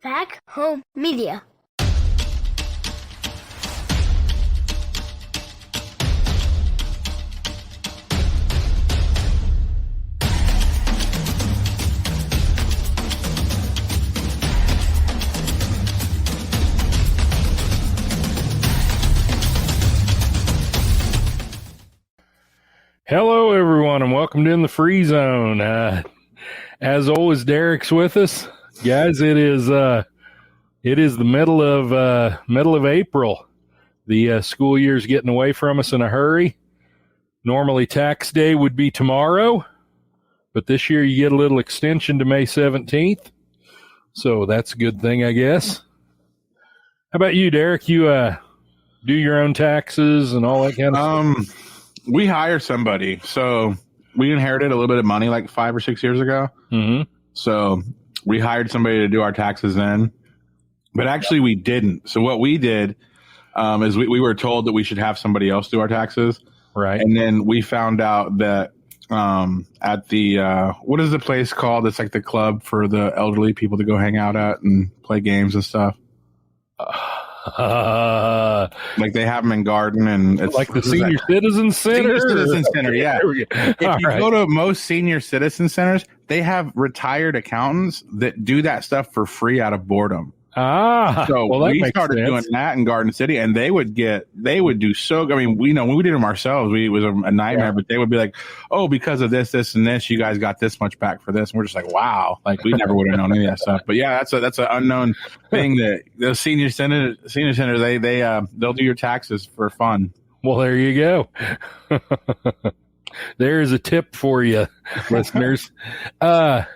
Back Home Media. Hello, everyone, and welcome to In the Free Zone. As always, Derek's with us, guys. It is the middle of April. The school year's getting away from us in a hurry. Normally, tax day would be tomorrow, but this year you get a little extension to May 17th, so that's a good thing, I guess. How about you, Derek? You do your own taxes and all that kind of stuff? We hire somebody. So we inherited a little bit of money like 5 or 6 years ago. Mm-hmm. So we hired somebody to do our taxes then. But actually we didn't. So what we did is we were told that we should have somebody else do our taxes. Right. And then we found out that at the what is the place called? It's like the club for the elderly people to go hang out at and play games and stuff. Like they have them in Garden, and it's like the Senior Citizen Center. Senior Citizen Center, yeah. If you right. go to most senior citizen centers, they have retired accountants that do that stuff for free out of boredom. So well, we started doing that in Garden City, and they would do so. I mean, when we did them ourselves, it was a nightmare. Yeah. But they would be like, "Oh, because of this, and this, you guys got this much back for this." And we're just like, "Wow!" Like we never would have known any of that stuff. But yeah, that's an unknown thing that the senior center they'll do your taxes for fun. Well, there you go. There's a tip for you, listeners. We're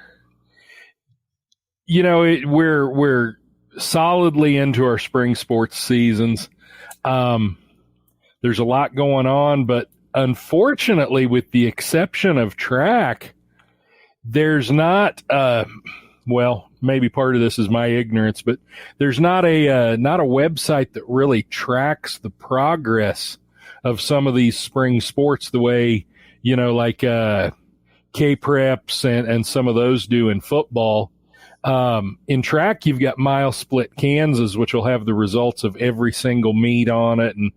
solidly into our spring sports seasons. There's a lot going on, but unfortunately, with the exception of track, there's not, maybe part of this is my ignorance, but there's not a website that really tracks the progress of some of these spring sports the way, like K-Preps and some of those do in football. In track, you've got Mile Split Kansas, which will have the results of every single meet on it and,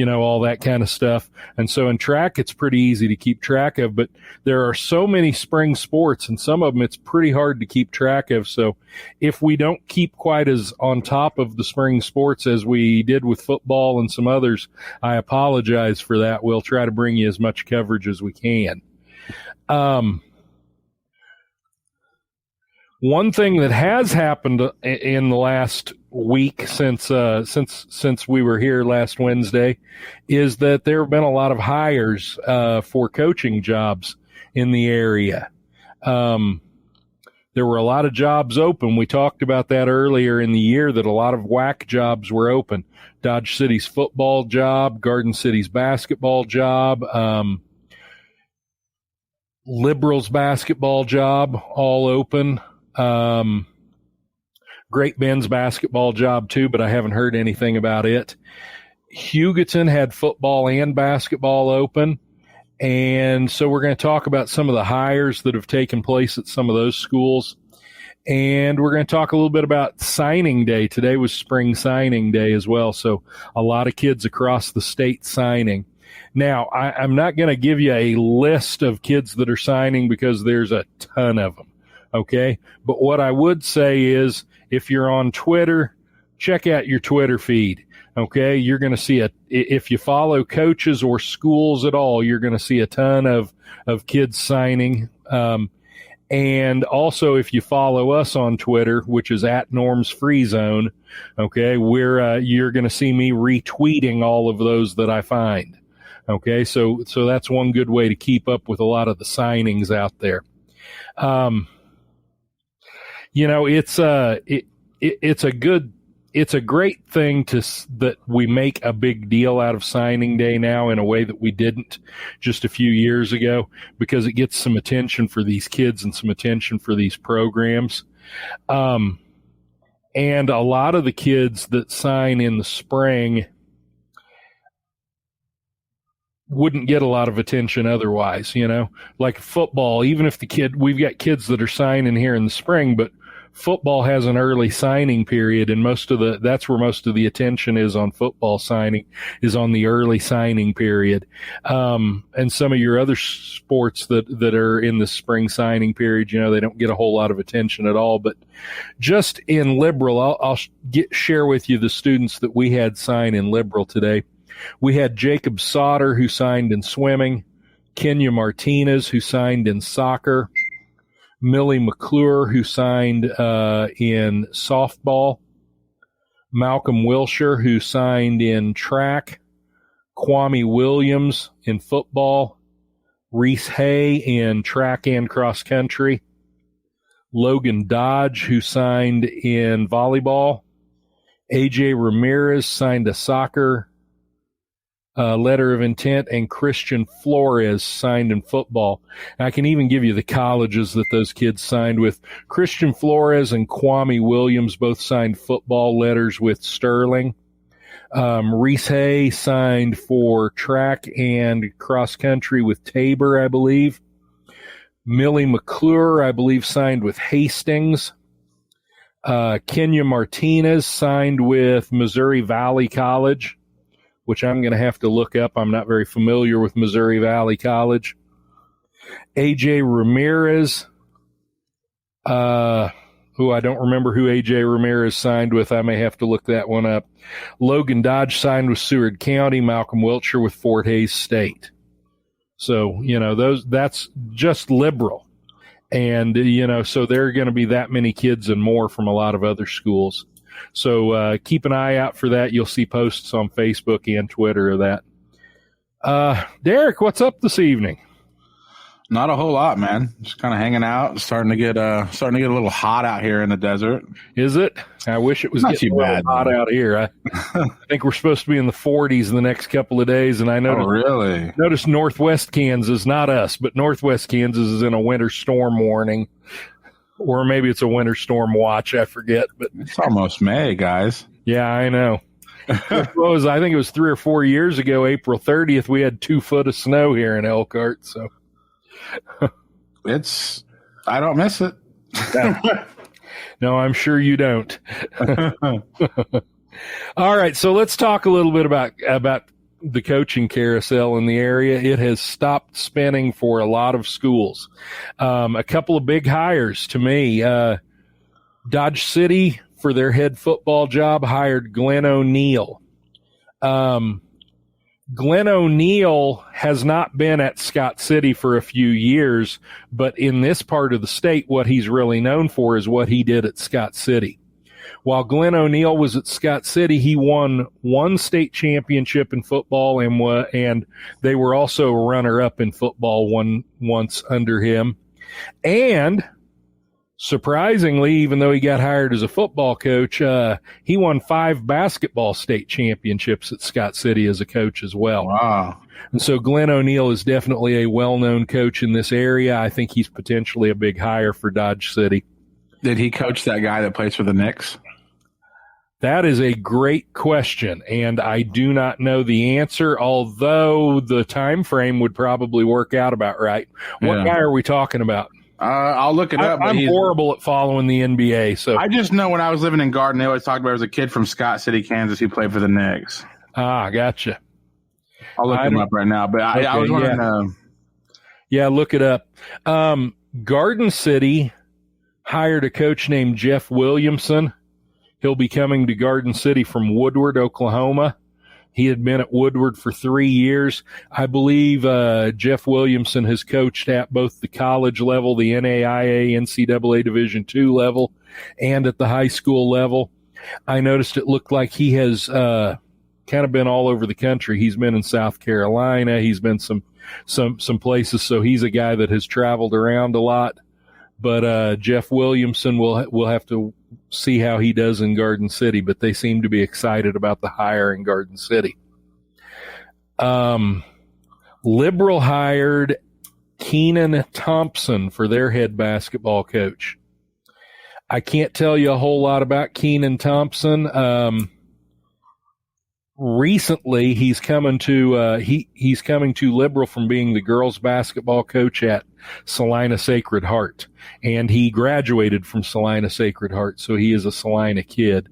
all that kind of stuff. And so in track, it's pretty easy to keep track of, but there are so many spring sports and some of them it's pretty hard to keep track of. So if we don't keep quite as on top of the spring sports as we did with football and some others, I apologize for that. We'll try to bring you as much coverage as we can. One thing that has happened in the last week since we were here last Wednesday is that there have been a lot of hires for coaching jobs in the area. There were a lot of jobs open. We talked about that earlier in the year, that a lot of WAC jobs were open. Dodge City's football job, Garden City's basketball job, Liberals basketball job, all open. Great Bend's basketball job too, but I haven't heard anything about it. Hugoton had football and basketball open. And so we're going to talk about some of the hires that have taken place at some of those schools. And we're going to talk a little bit about signing day. Today was spring signing day as well. So a lot of kids across the state signing. Now, I'm not going to give you a list of kids that are signing because there's a ton of them. Okay. But what I would say is if you're on Twitter, check out your Twitter feed. Okay. You're going to see if you follow coaches or schools at all, you're going to see a ton of kids signing. And also if you follow us on Twitter, which is at Norm's Free Zone, okay, you're going to see me retweeting all of those that I find. Okay. So that's one good way to keep up with a lot of the signings out there. It's a great thing that we make a big deal out of signing day now in a way that we didn't just a few years ago, because it gets some attention for these kids and some attention for these programs. And a lot of the kids that sign in the spring wouldn't get a lot of attention otherwise, like football. Even if we've got kids that are signing here in the spring, but football has an early signing period, and that's where most of the attention is on football signing, is on the early signing period. And some of your other sports that are in the spring signing period, they don't get a whole lot of attention at all. But just in Liberal, I'll share with you the students that we had sign in Liberal today. We had Jacob Sauter, who signed in swimming, Kenya Martinez, who signed in soccer, Millie McClure, who signed in softball, Malcolm Wilshire, who signed in track, Kwame Williams in football, Reese Hay in track and cross country, Logan Dodge, who signed in volleyball, AJ Ramirez signed a soccer letter of intent, and Christian Flores signed in football. And I can even give you the colleges that those kids signed with. Christian Flores and Kwame Williams both signed football letters with Sterling. Reese Hay signed for track and cross country with Tabor, I believe. Millie McClure, I believe, signed with Hastings. Kenya Martinez signed with Missouri Valley College, which I'm going to have to look up. I'm not very familiar with Missouri Valley College. A.J. Ramirez, who I don't remember who A.J. Ramirez signed with. I may have to look that one up. Logan Dodge signed with Seward County. Malcolm Wiltshire with Fort Hays State. So, that's just Liberal. And, so there are going to be that many kids and more from a lot of other schools. So keep an eye out for that. You'll see posts on Facebook and Twitter of that. Derek, what's up this evening? Not a whole lot, man. Just kind of hanging out. Starting to get a little hot out here in the desert. Is it? I wish it was Not getting too bad, hot out here. I think we're supposed to be in the 40s in the next couple of days, and I noticed Northwest Kansas, not us, but Northwest Kansas is in a winter storm warning. Or maybe it's a winter storm watch. I forget. But it's almost May, guys. Yeah, I know. I think it was 3 or 4 years ago, April 30th, we had 2 foot of snow here in Elkhart. So I don't miss it. No, I'm sure you don't. All right, so let's talk a little bit about the coaching carousel in the area. It has stopped spinning for a lot of schools. A couple of big hires to me. Dodge City, for their head football job, hired Glenn O'Neill. Glenn O'Neill has not been at Scott City for a few years, but in this part of the state, what he's really known for is what he did at Scott City. While Glenn O'Neill was at Scott City, he won 1 state championship in football, and they were also a runner-up in football once under him. And surprisingly, even though he got hired as a football coach, he won 5 basketball state championships at Scott City as a coach as well. Wow. And so Glenn O'Neill is definitely a well-known coach in this area. I think he's potentially a big hire for Dodge City. Did he coach that guy that plays for the Knicks? That is a great question, and I do not know the answer, although the time frame would probably work out about right. What guy are we talking about? I'll look it up. I'm horrible at following the NBA. So I just know when I was living in Garden, they always talked about there was a kid from Scott City, Kansas, who played for the Knicks. Ah, gotcha. I'll look him up right now. But I was wondering. Yeah, look it up. Garden City hired a coach named Jeff Williamson. He'll be coming to Garden City from Woodward, Oklahoma. He had been at Woodward for 3 years. I believe Jeff Williamson has coached at both the college level, the NAIA, NCAA Division II level, and at the high school level. I noticed it looked like he has kind of been all over the country. He's been in South Carolina. He's been some places. So he's a guy that has traveled around a lot. But Jeff Williamson will have to see how he does in Garden City, but they seem to be excited about the hire in Garden City. Liberal hired Keenan Thompson for their head basketball coach. I can't tell you a whole lot about Keenan Thompson. Recently, he's coming to Liberal from being the girls basketball coach at Salina Sacred Heart, and he graduated from Salina Sacred Heart, so he is a Salina kid.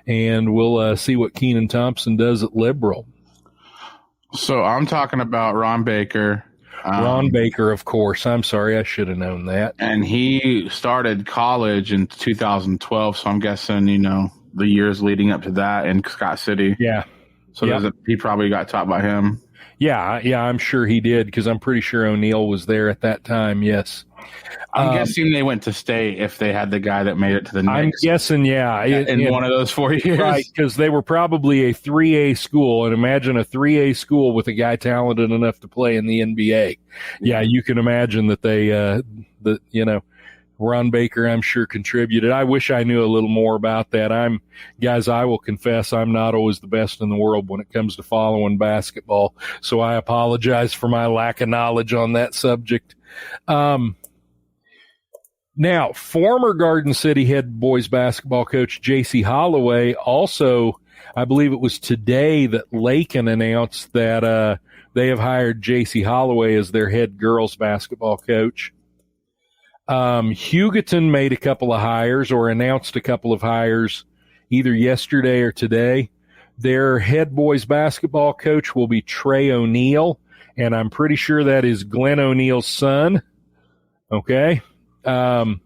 And we'll see what Keenan Thompson does at Liberal. So I'm talking about Ron Baker. Ron Baker, of course. I'm sorry, I should have known that. And he started college in 2012, so I'm guessing, the years leading up to that in Scott City. Yeah. So he probably got taught by him. Yeah, I'm sure he did, because I'm pretty sure O'Neill was there at that time, yes. I'm guessing they went to state if they had the guy that made it to the Knicks. I'm guessing, yeah. In one of those 4 years. Right, because they were probably a 3A school, and imagine a 3A school with a guy talented enough to play in the NBA. Yeah, you can imagine that Ron Baker, I'm sure, contributed. I wish I knew a little more about that. Guys, I will confess I'm not always the best in the world when it comes to following basketball, so I apologize for my lack of knowledge on that subject. Now, former Garden City head boys basketball coach J.C. Holloway also, I believe it was today that Lakin announced that they have hired J.C. Holloway as their head girls basketball coach. Hugoton made a couple of hires, or announced a couple of hires either yesterday or today. Their head boys basketball coach will be Trey O'Neill, and I'm pretty sure that is Glenn O'Neill's son. Okay. The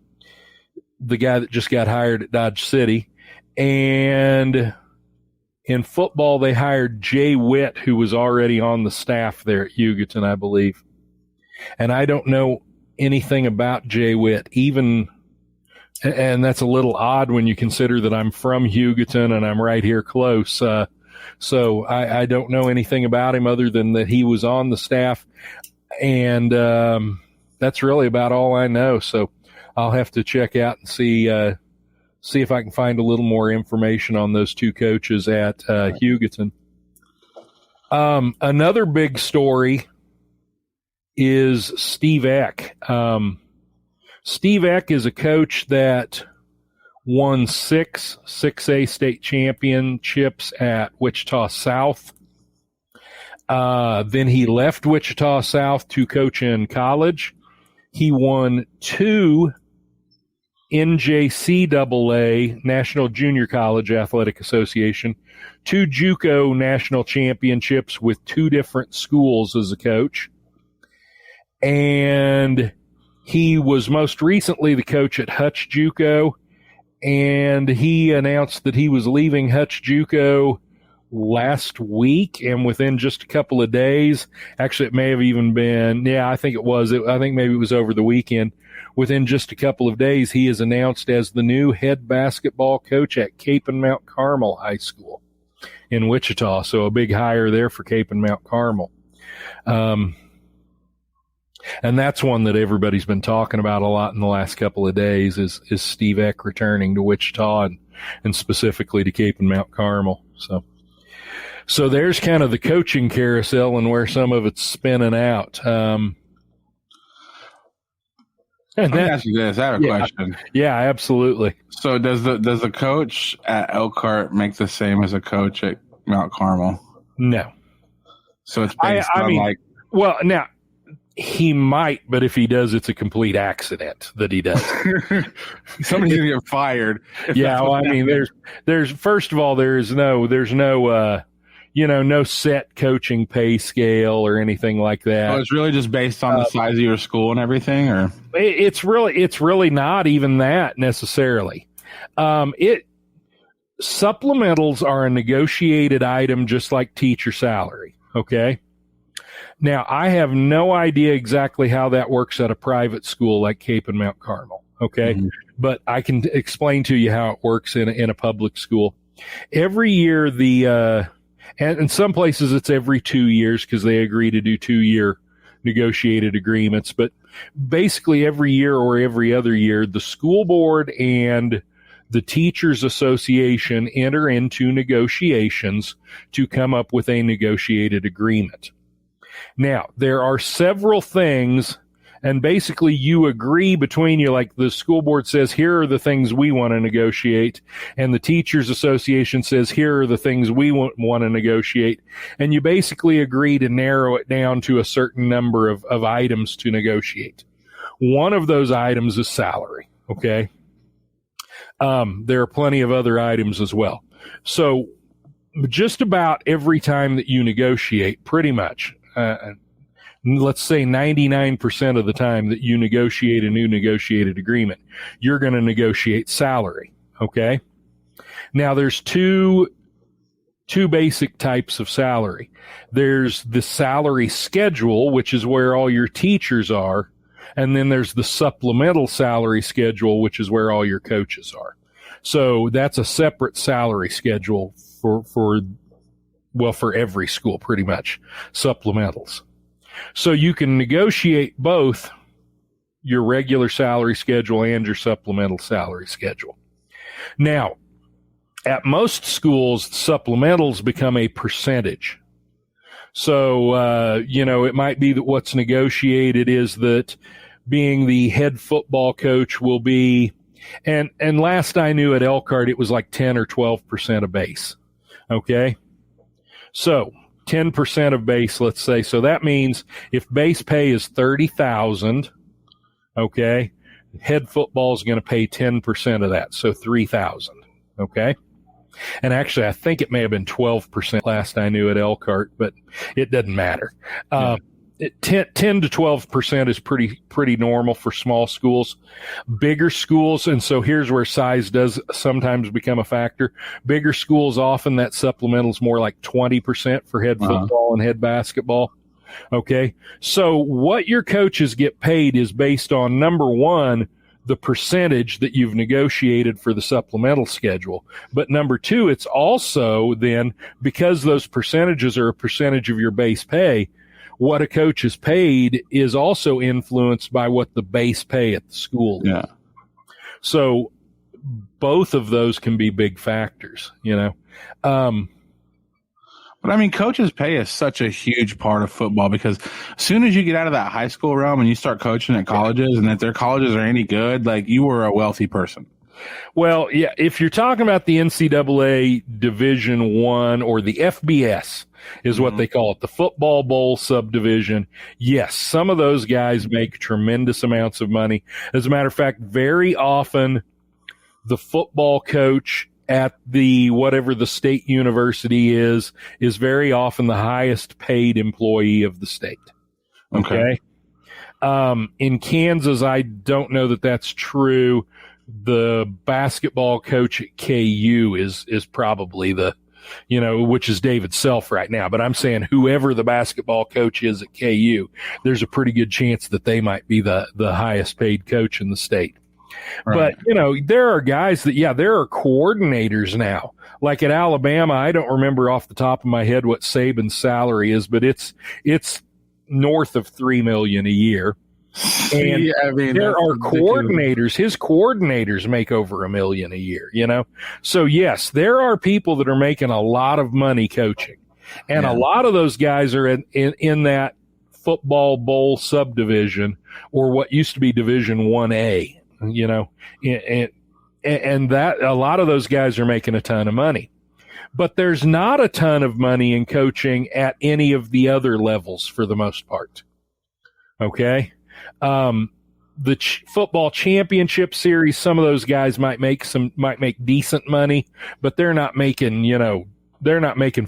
guy that just got hired at Dodge City. And in football, they hired Jay Witt, who was already on the staff there at Hugoton, I believe. And I don't know anything about Jay Witt, and that's a little odd when you consider that I'm from Hugoton and I'm right here close. So I don't know anything about him other than that he was on the staff, and that's really about all I know. So I'll have to check out and see if I can find a little more information on those two coaches at Hugoton. Another big story is Steve Eck. Steve Eck is a coach that won 6 6A state championships at Wichita South. Then he left Wichita South to coach in college. He won 2 NJCAA, National Junior College Athletic Association, 2 JUCO national championships with 2 different schools as a coach. And he was most recently the coach at Hutch JUCO, and he announced that he was leaving Hutch JUCO last week, and within just a couple of days, actually it may have even been, I think it was, I think maybe it was over the weekend, within just a couple of days, he is announced as the new head basketball coach at Cape and Mount Carmel High School in Wichita. So a big hire there for Cape and Mount Carmel. And that's one that everybody's been talking about a lot in the last couple of days is Steve Eck returning to Wichita and specifically to Cape and Mount Carmel. So there's kind of the coaching carousel and where some of it's spinning out. Let me ask you this. I have a question. Yeah, absolutely. So does the coach at Elkhart make the same as a coach at Mount Carmel? No. So it's based on well, now he might, but if he does, it's a complete accident that he does. Somebody's gonna get fired. Yeah, well, I mean, there's first of all, there's no set coaching pay scale or anything like that. Oh, it's really just based on the size of your school and everything, or it's really not even that necessarily. Supplementals are a negotiated item, just like teacher salary. Okay. Now, I have no idea exactly how that works at a private school like Cape and Mount Carmel. Okay. Mm-hmm. But I can explain to you how it works in a public school. Every year, and in some places it's every 2 years because they agree to do 2-year negotiated agreements. But basically every year or every other year, the school board and the Teachers Association enter into negotiations to come up with a negotiated agreement. Now, there are several things, and basically you agree between you, like the school board says, here are the things we want to negotiate, and the Teachers Association says, here are the things we want to negotiate, and you basically agree to narrow it down to a certain number of items to negotiate. One of those items is salary. Okay. There are plenty of other items as well. So just about every time that you negotiate, pretty much, let's say 99% of the time that you negotiate a new negotiated agreement, you're going to negotiate salary. Okay. Now there's two basic types of salary. There's the salary schedule, which is where all your teachers are. And then there's the supplemental salary schedule, which is where all your coaches are. So that's a separate salary schedule for every school, pretty much, supplementals. So you can negotiate both your regular salary schedule and your supplemental salary schedule. Now, at most schools, supplementals become a percentage. So, it might be that what's negotiated is that being the head football coach will be, and last I knew at Elkhart, it was like 10 or 12% of base. Okay. So 10% of base, let's say. So that means if base pay is 30,000, okay, head football is going to pay 10% of that. So 3,000. Okay. And actually, I think it may have been 12% last I knew at Elkhart, but it doesn't matter. 10 to 12% is pretty normal for small schools. Bigger schools, and so here's where size does sometimes become a factor. Bigger schools, often that supplemental is more like 20% for head football and head basketball. Okay, so what your coaches get paid is based on, number one, the percentage that you've negotiated for the supplemental schedule. But number two, it's also then, because those percentages are a percentage of your base pay, what a coach is paid is also influenced by what the base pay at the school is. Yeah. So both of those can be big factors, But I mean, coaches' pay is such a huge part of football, because as soon as you get out of that high school realm and you start coaching at colleges, and if their colleges are any good, like, you were a wealthy person. Well, yeah, if you're talking about the NCAA Division I, or the FBS is what they call it, the Football Bowl subdivision, yes, some of those guys make tremendous amounts of money. As a matter of fact, very often the football coach at the whatever the state university is very often the highest paid employee of the state. Okay. In Kansas, I don't know that that's true. The basketball coach at KU is probably the, which is David Self right now. But I'm saying whoever the basketball coach is at KU, there's a pretty good chance that they might be the highest paid coach in the state. Right. But, there are guys that, there are coordinators now. Like at Alabama, I don't remember off the top of my head what Saban's salary is, but it's north of $3 million a year. And there are coordinators. His coordinators make over $1 million a year, So yes, there are people that are making a lot of money coaching. And a lot of those guys are in that football bowl subdivision, or what used to be Division 1A. And that a lot of those guys are making a ton of money, but there's not a ton of money in coaching at any of the other levels for the most part. Okay. The football championship series, some of those guys might make decent money, but they're not making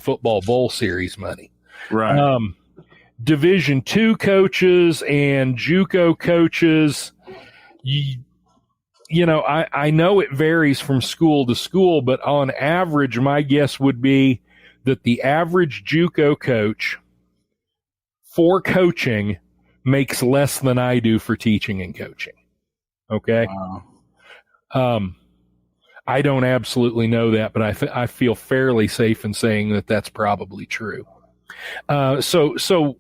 football bowl series money. Right. Division II coaches and JUCO coaches, I know it varies from school to school, but on average, my guess would be that the average JUCO coach for coaching makes less than I do for teaching and coaching. Okay. Wow. I don't absolutely know that, but I feel fairly safe in saying that that's probably true. So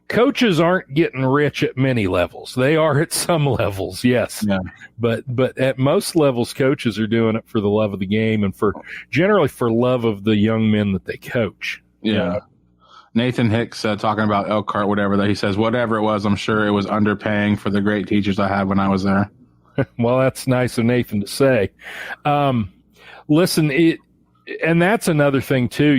coaches aren't getting rich at many levels. They are at some levels, yes. Yeah. But at most levels, coaches are doing it for the love of the game and generally for love of the young men that they coach. Yeah. Nathan Hicks talking about Elkhart, whatever, that he says, whatever it was, I'm sure it was underpaying for the great teachers I had when I was there. Well, that's nice of Nathan to say. Listen, and that's another thing too,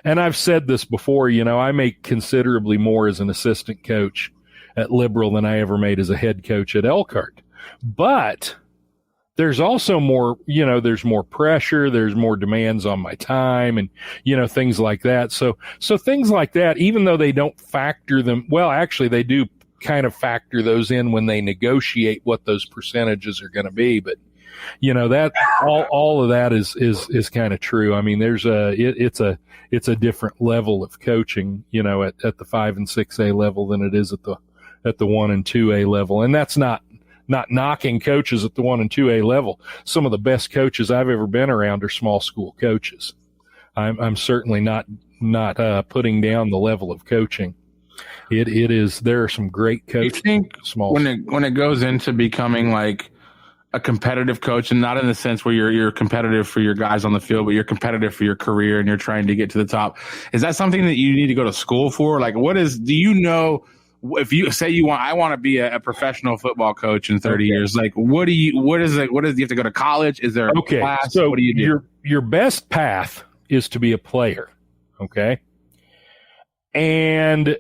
and I've said this before, I make considerably more as an assistant coach at Liberal than I ever made as a head coach at Elkhart. But there's also more, there's more pressure, there's more demands on my time and, things like that. So things like that, even though they don't factor them, well, actually they do kind of factor those in when they negotiate what those percentages are going to be. But, that all of that is kind of true. I mean, it's a different level of coaching, at the 5 and 6A level than it is at the 1 and 2A level. And that's not knocking coaches at the 1 and 2A level. Some of the best coaches I've ever been around are small school coaches. I'm certainly not putting down the level of coaching. It is, there are some great coaches. You think when it goes into becoming like a competitive coach, and not in the sense where you're competitive for your guys on the field, but you're competitive for your career and you're trying to get to the top, is that something that you need to go to school for? Like, if you say I want to be a professional football coach in 30 years, like what is it? Do you have to go to college? Is there a class? So what do you do? Your best path is to be a player. Okay. And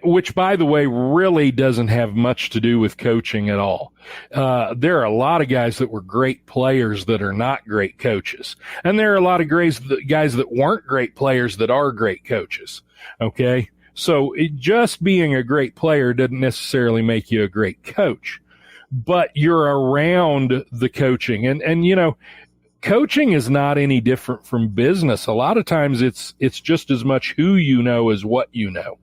which, by the way, really doesn't have much to do with coaching at all. There are a lot of guys that were great players that are not great coaches. And there are a lot of guys that weren't great players that are great coaches. Okay. So just being a great player doesn't necessarily make you a great coach, but you're around the coaching. And coaching is not any different from business. A lot of times it's just as much who you know as what you know.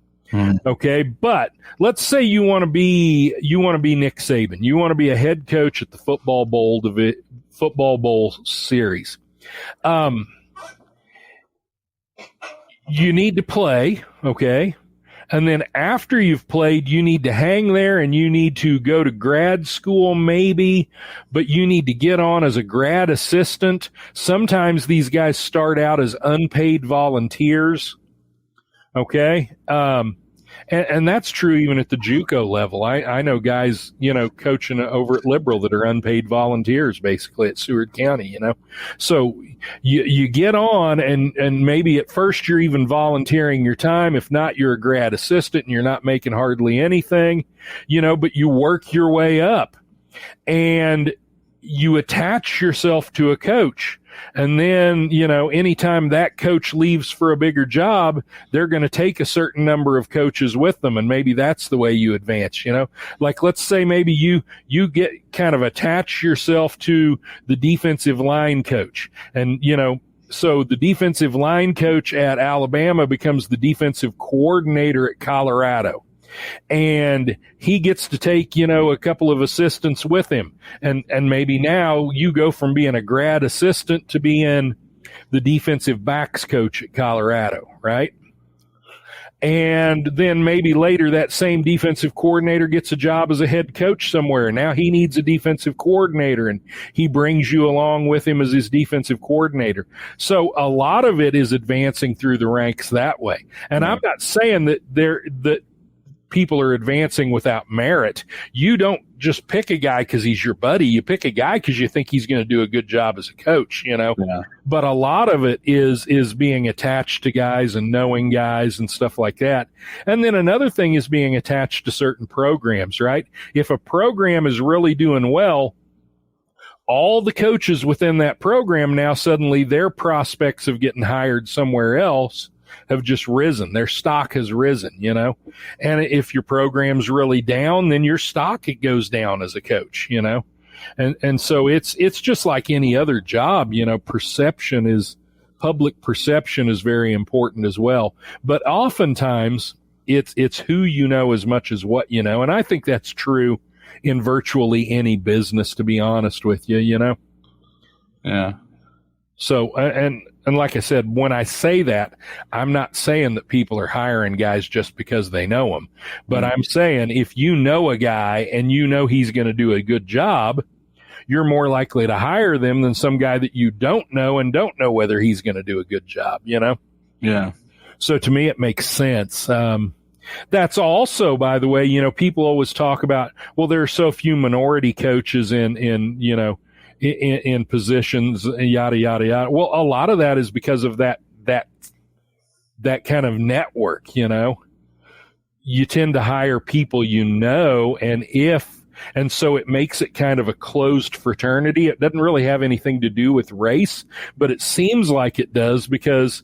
Okay. But let's say you want to be Nick Saban. You want to be a head coach at the Football Bowl series. You need to play. Okay. And then after you've played, you need to hang there and you need to go to grad school maybe, but you need to get on as a grad assistant. Sometimes these guys start out as unpaid volunteers. Okay. And that's true even at the JUCO level. I know guys, coaching over at Liberal that are unpaid volunteers basically at Seward County, So you get on and maybe at first you're even volunteering your time. If not, you're a grad assistant and you're not making hardly anything, but you work your way up and you attach yourself to a coach. And then, anytime that coach leaves for a bigger job, they're going to take a certain number of coaches with them. And maybe that's the way you advance, like let's say maybe you get kind of attach yourself to the defensive line coach and, so the defensive line coach at Alabama becomes the defensive coordinator at Colorado. And he gets to take, a couple of assistants with him. And maybe now you go from being a grad assistant to being the defensive backs coach at Colorado, right? And then maybe later that same defensive coordinator gets a job as a head coach somewhere. Now he needs a defensive coordinator and he brings you along with him as his defensive coordinator. So a lot of it is advancing through the ranks that way. And I'm not saying that people are advancing without merit. You don't just pick a guy because he's your buddy. You pick a guy because you think he's going to do a good job as a coach, Yeah. But a lot of it is being attached to guys and knowing guys and stuff like that. And then another thing is being attached to certain programs, right? If a program is really doing well, all the coaches within that program now suddenly their prospects of getting hired somewhere else have just risen. Their stock has risen, and if your program's really down, then your stock, it goes down as a coach, and so it's just like any other job, public perception is very important as well. But oftentimes it's who you know as much as what you know. And I think that's true in virtually any business, to be honest with you, Yeah. So, and like I said, when I say that, I'm not saying that people are hiring guys just because they know them, but I'm saying if you know a guy and he's going to do a good job, you're more likely to hire them than some guy that you don't know and don't know whether he's going to do a good job, Yeah. So to me, it makes sense. That's also, by the way, people always talk about, well, there are so few minority coaches in positions, yada, yada, yada. Well, a lot of that is because of that kind of network, you tend to hire people and so it makes it kind of a closed fraternity. It doesn't really have anything to do with race, but it seems like it does because,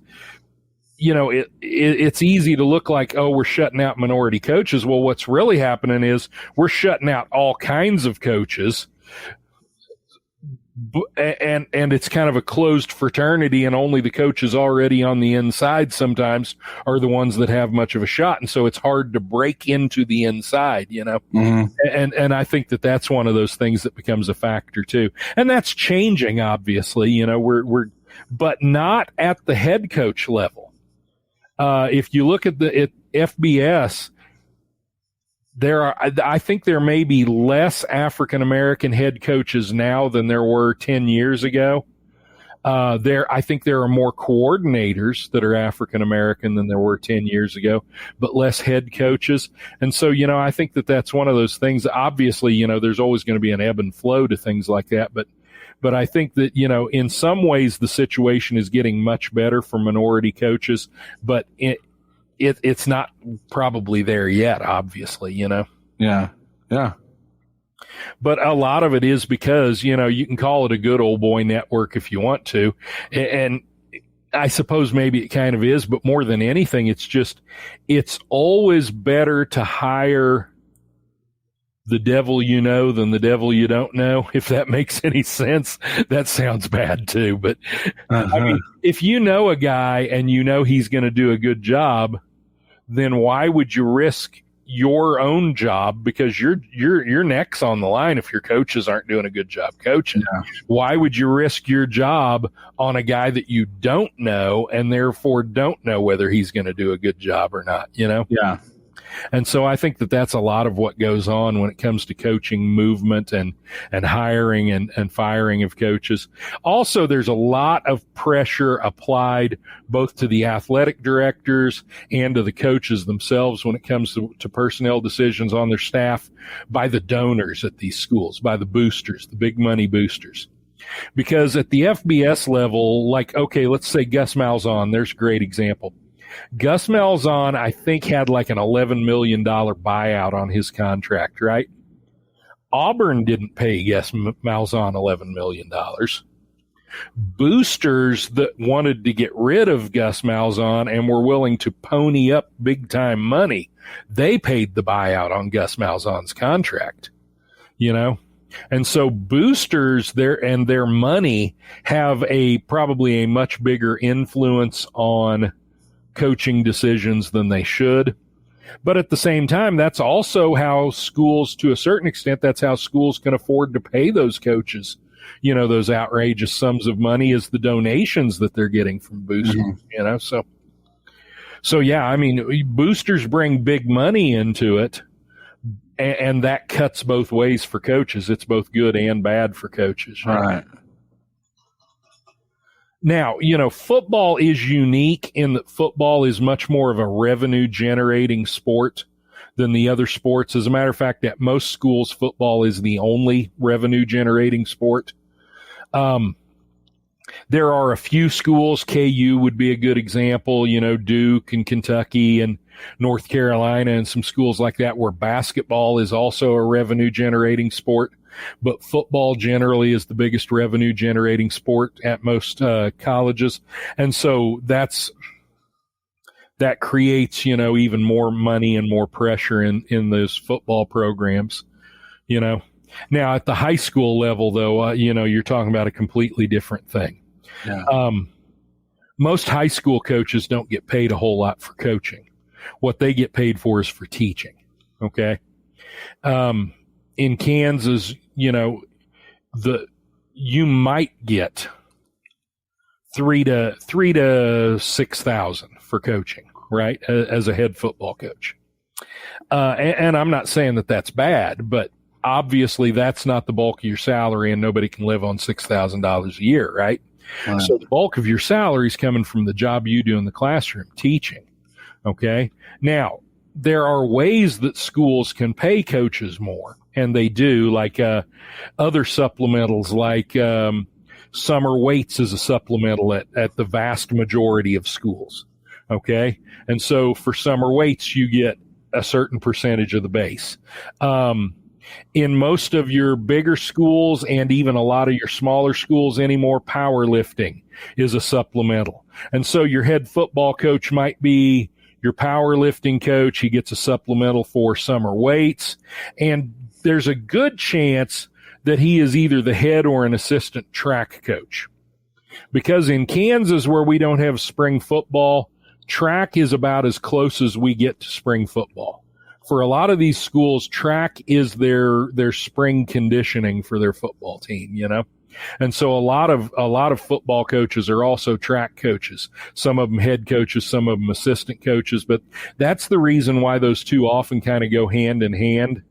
it's easy to look like, oh, we're shutting out minority coaches. Well, what's really happening is we're shutting out all kinds of coaches. And it's kind of a closed fraternity, and only the coaches already on the inside sometimes are the ones that have much of a shot. And so it's hard to break into the inside, Mm-hmm. And I think that that's one of those things that becomes a factor too. And that's changing, obviously, but not at the head coach level. If you look at at FBS, I think there may be less African American head coaches now than there were 10 years ago. I think there are more coordinators that are African American than there were 10 years ago, but less head coaches. And so, I think that that's one of those things. Obviously, there's always going to be an ebb and flow to things like that. But I think that, in some ways the situation is getting much better for minority coaches, but it's not probably there yet, obviously, Yeah. Yeah. But a lot of it is because, you can call it a good old boy network if you want to. And I suppose maybe it kind of is, but more than anything, it's always better to hire the devil than the devil you don't know, if that makes any sense. That sounds bad too. But I mean, if you know a guy and he's going to do a good job, then why would you risk your own job? Because your neck's on the line if your coaches aren't doing a good job coaching. Yeah. Why would you risk your job on a guy that you don't know and therefore don't know whether he's going to do a good job or not, Yeah. And so I think that that's a lot of what goes on when it comes to coaching movement and hiring and firing of coaches. Also, there's a lot of pressure applied both to the athletic directors and to the coaches themselves when it comes to personnel decisions on their staff by the donors at these schools, by the boosters, the big money boosters. Because at the FBS level, let's say Gus Malzahn, there's a great example. Gus Malzahn, I think, had like an $11 million buyout on his contract, right? Auburn didn't pay Gus Malzahn $11 million. Boosters that wanted to get rid of Gus Malzahn and were willing to pony up big time money, they paid the buyout on Gus Malzahn's contract, And so boosters their money have probably a much bigger influence on coaching decisions than they should. But at the same time, that's also how schools, to a certain extent, that's how schools can afford to pay those coaches, those outrageous sums of money is the donations that they're getting from boosters, Mm-hmm. So yeah, I mean, boosters bring big money into it, and that cuts both ways for coaches. It's both good and bad for coaches. Right. Now, football is unique in that football is much more of a revenue generating sport than the other sports. As a matter of fact, at most schools, football is the only revenue generating sport. There are a few schools, KU would be a good example, Duke and Kentucky and North Carolina and some schools like that where basketball is also a revenue generating sport. But football generally is the biggest revenue generating sport at most colleges. And so that creates, even more money and more pressure in those football programs, Now at the high school level, though, you're talking about a completely different thing. Yeah. Most high school coaches don't get paid a whole lot for coaching. What they get paid for is for teaching. Okay. In Kansas, you might get $3,000 to $6,000 for coaching, right? As a head football coach. And I'm not saying that that's bad, but obviously that's not the bulk of your salary, and nobody can live on $6,000 a year, right? Right. So the bulk of your salary is coming from the job you do in the classroom, teaching. Okay. Now, there are ways that schools can pay coaches more, and they do, like other supplementals, like summer weights is a supplemental at the vast majority of schools. Okay. And so for summer weights, you get a certain percentage of the base. In most of your bigger schools and even a lot of your smaller schools anymore, powerlifting is a supplemental. And so your head football coach might be your powerlifting coach. He gets a supplemental for summer weights. And there's a good chance that he is either the head or an assistant track coach. Because in Kansas, where we don't have spring football, track is about as close as we get to spring football. For a lot of these schools, track is their spring conditioning for their football team, you know? And so a lot of football coaches are also track coaches. Some of them head coaches, some of them assistant coaches, but that's the reason why those two often kind of go hand in hand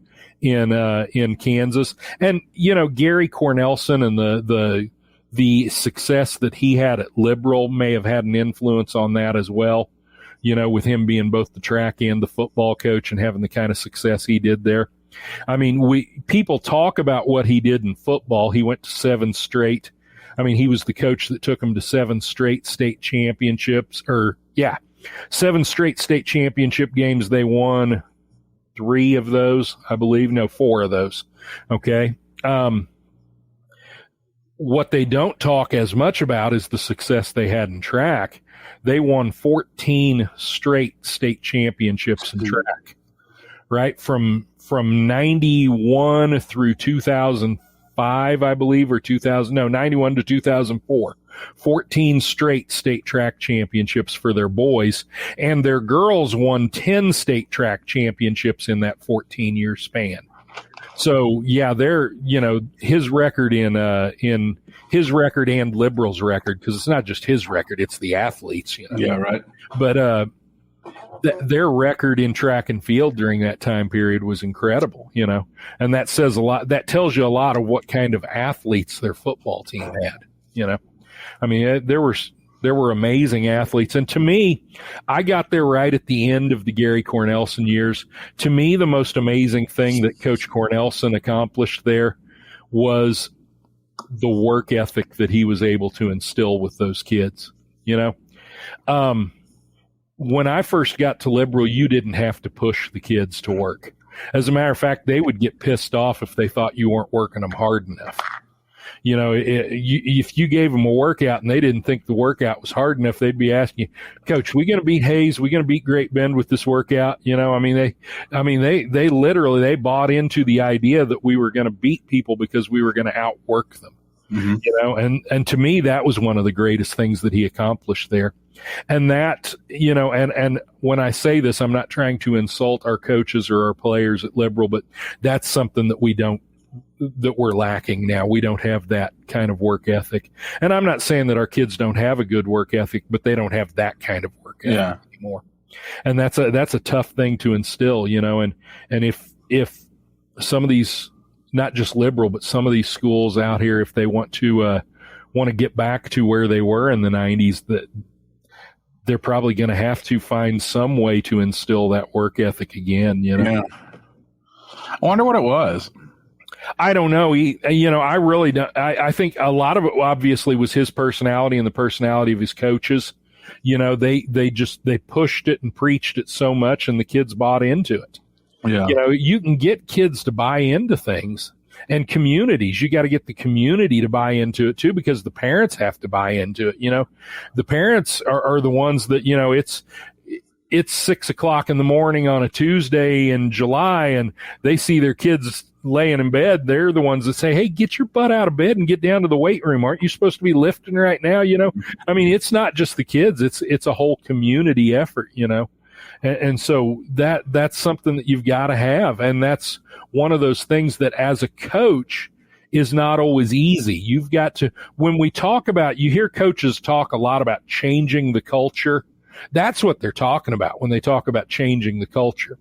in Kansas. And, you know, Gary Cornelson and the success that he had at Liberal may have had an influence on that as well, you know, with him being both the track and the football coach and having the kind of success he did there. I mean, people talk about what he did in football. He went to 7 straight. I mean, he was the coach that took him to 7 straight state championships 7 straight state championship games. They won 3 of those, I believe. No, 4 of those. Okay. What they don't talk as much about is the success they had in track. They won 14 straight state championships in track, right? From 91 through 2005, I believe, or 91 to 2004. 14 straight state track championships for their boys, and their girls won 10 state track championships in that 14-year span. So yeah, his record in his record and Liberal's record, because it's not just his record, it's the athletes, you know. Yeah, right. But their record in track and field during that time period was incredible, you know, and that says a lot. That tells you a lot of what kind of athletes their football team had, you know. I mean, there were amazing athletes. And to me, I got there right at the end of the Gary Cornelson years. To me, the most amazing thing that Coach Cornelson accomplished there was the work ethic that he was able to instill with those kids, you know. When I first got to Liberal, you didn't have to push the kids to work. As a matter of fact, they would get pissed off if they thought you weren't working them hard enough. You know, if you gave them a workout and they didn't think the workout was hard enough, they'd be asking you, Coach, we going to beat Hayes? We going to beat Great Bend with this workout? You know, they literally bought into the idea that we were going to beat people because we were going to outwork them. Mm-hmm. You know, and to me, that was one of the greatest things that he accomplished there. And that, you know, and when I say this, I'm not trying to insult our coaches or our players at Liberal, but that's something that we're lacking now. We don't have that kind of work ethic. And I'm not saying that our kids don't have a good work ethic, but they don't have that kind of work ethic anymore. And that's a tough thing to instill, you know, and if some of these, not just Liberal, but some of these schools out here, if they want to get back to where they were in the 90s, that they're probably going to have to find some way to instill that work ethic again, you know. Yeah. I wonder what it was. I don't know. I really don't. I think a lot of it obviously was his personality and the personality of his coaches. You know, they pushed it and preached it so much, and the kids bought into it. Yeah. You know, you can get kids to buy into things, and communities. You got to get the community to buy into it too, because the parents have to buy into it. You know, the parents are the ones that, you know, it's 6:00 in the morning on a Tuesday in July, and they see their kids laying in bed. They're the ones that say, hey, get your butt out of bed and get down to the weight room. Aren't you supposed to be lifting right now? You know, I mean, it's not just the kids, it's a whole community effort, you know? And so that's something that you've got to have. And that's one of those things that as a coach is not always easy. You've got to, when we talk about, you hear coaches talk a lot about changing the culture. That's what they're talking about when they talk about changing the culture.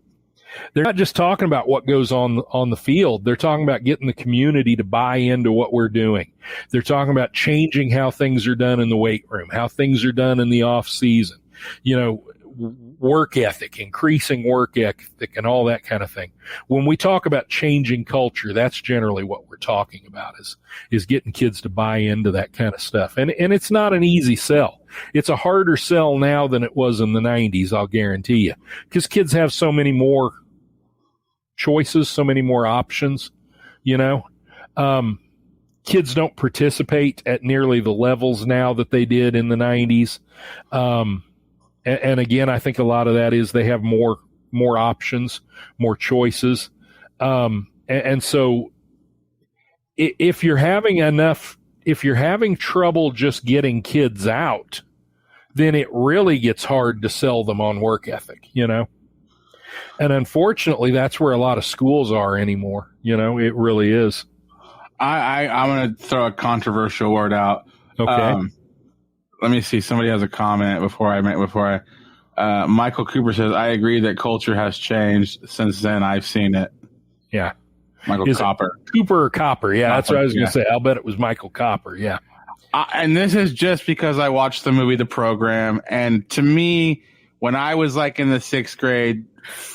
They're not just talking about what goes on the field. They're talking about getting the community to buy into what we're doing. They're talking about changing how things are done in the weight room, how things are done in the off season. You know, work ethic, increasing work ethic, and all that kind of thing. When we talk about changing culture, that's generally what we're talking about is getting kids to buy into that kind of stuff. And it's not an easy sell. It's a harder sell now than it was in the 90s, I'll guarantee you, because kids have so many more choices, so many more options, you know. Kids don't participate at nearly the levels now that they did in the 90s. And again, I think a lot of that is they have more options, more choices. And so if you're having trouble just getting kids out, then it really gets hard to sell them on work ethic, you know? And unfortunately, that's where a lot of schools are anymore. You know, it really is. I'm going to throw a controversial word out. Okay. Let me see. Somebody has a comment Michael Cooper says, I agree that culture has changed since then. I've seen it. Yeah. Michael Copper. Cooper or Copper. Yeah, Copper, that's what I was going to say. I'll bet it was Michael Copper. Yeah. And this is just because I watched the movie The Program. And to me, when I was like in the 6th grade,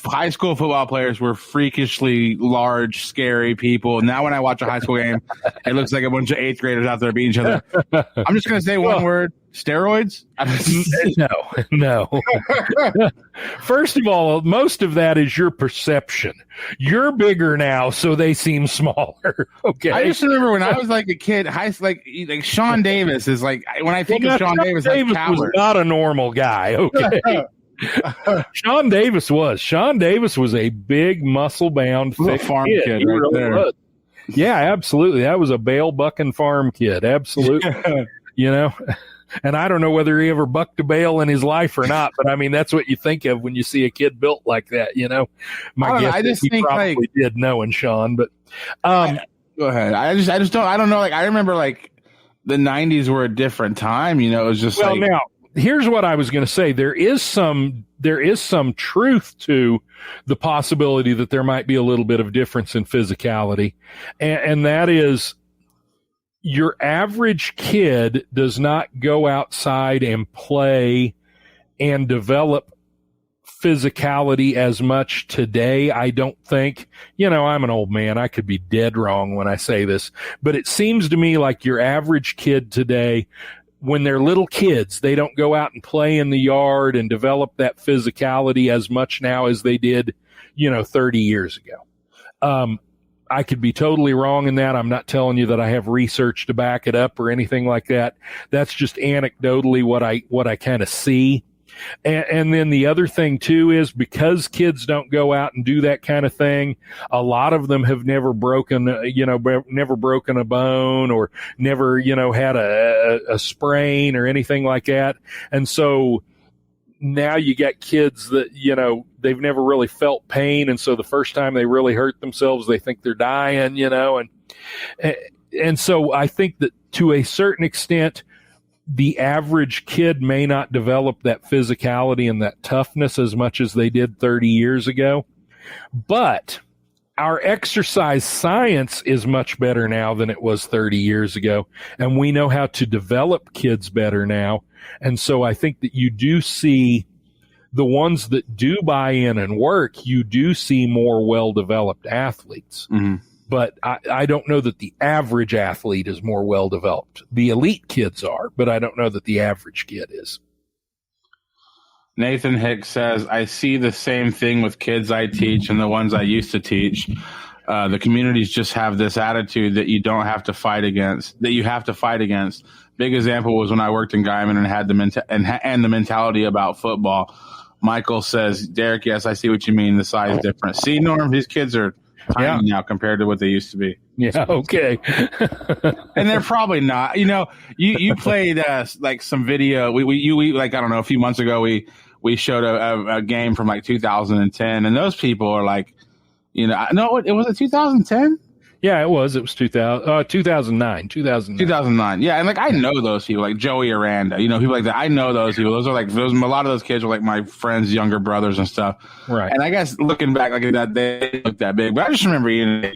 high school football players were freakishly large, scary people. Now when I watch a high school game, it looks like a bunch of 8th graders out there beating each other. I'm just going to say one word: steroids. No. First of all, most of that is your perception. You're bigger now, so they seem smaller. Okay. I just remember when I was like a kid, like Sean Davis is like, when I think of Sean Davis was not a normal guy. Okay. Sean Davis was a big, muscle-bound, thick farm kid He right really there. was. Yeah, absolutely. That was a bale bucking farm kid. Absolutely. You know, and I don't know whether he ever bucked a bale in his life or not, but I mean, that's what you think of when you see a kid built like that, you know. I just think probably did knowing Sean, but go ahead. I don't know. Like, I remember like the 90s were a different time, you know. It was just now, here's what I was going to say. There is some truth to the possibility that there might be a little bit of difference in physicality. And that is, your average kid does not go outside and play and develop physicality as much today. I don't think, you know, I'm an old man. I could be dead wrong when I say this, but it seems to me like your average kid today, when they're little kids, they don't go out and play in the yard and develop that physicality as much now as they did, you know, 30 years ago. I could be totally wrong in that. I'm not telling you that I have research to back it up or anything like that. That's just anecdotally what I kind of see. And then the other thing too is, because kids don't go out and do that kind of thing, a lot of them have never broken a bone or never, you know, had a sprain or anything like that. And so now you got kids that, you know, they've never really felt pain. And so the first time they really hurt themselves, they think they're dying, you know, and so I think that to a certain extent, the average kid may not develop that physicality and that toughness as much as they did 30 years ago. But our exercise science is much better now than it was 30 years ago. And we know how to develop kids better now. And so I think that you do see the ones that do buy in and work, you do see more well-developed athletes. Mm-hmm. But I don't know that the average athlete is more well-developed. The elite kids are, but I don't know that the average kid is. Nathan Hicks says, I see the same thing with kids I teach and the ones I used to teach. The communities just have this attitude that you don't have to fight against, that you have to fight against. Big example was when I worked in Guyman and had the mentality about football. Michael says, Derek, yes, I see what you mean. The size difference. See, Norm, these kids are tiny now compared to what they used to be. Yeah, okay. And they're probably not. You know, you played like some video. We like, I don't know, a few months ago we showed a game from like 2010, and those people are like, you know, no, it was it 2010. Yeah, it was. It was 2009. 2009. Yeah, and like I know those people, like Joey Aranda, you know, people like that. I know those people. Those are like a lot of those kids are like my friends' younger brothers and stuff. Right. And I guess looking back like that, they look that big. But I just remember, you know,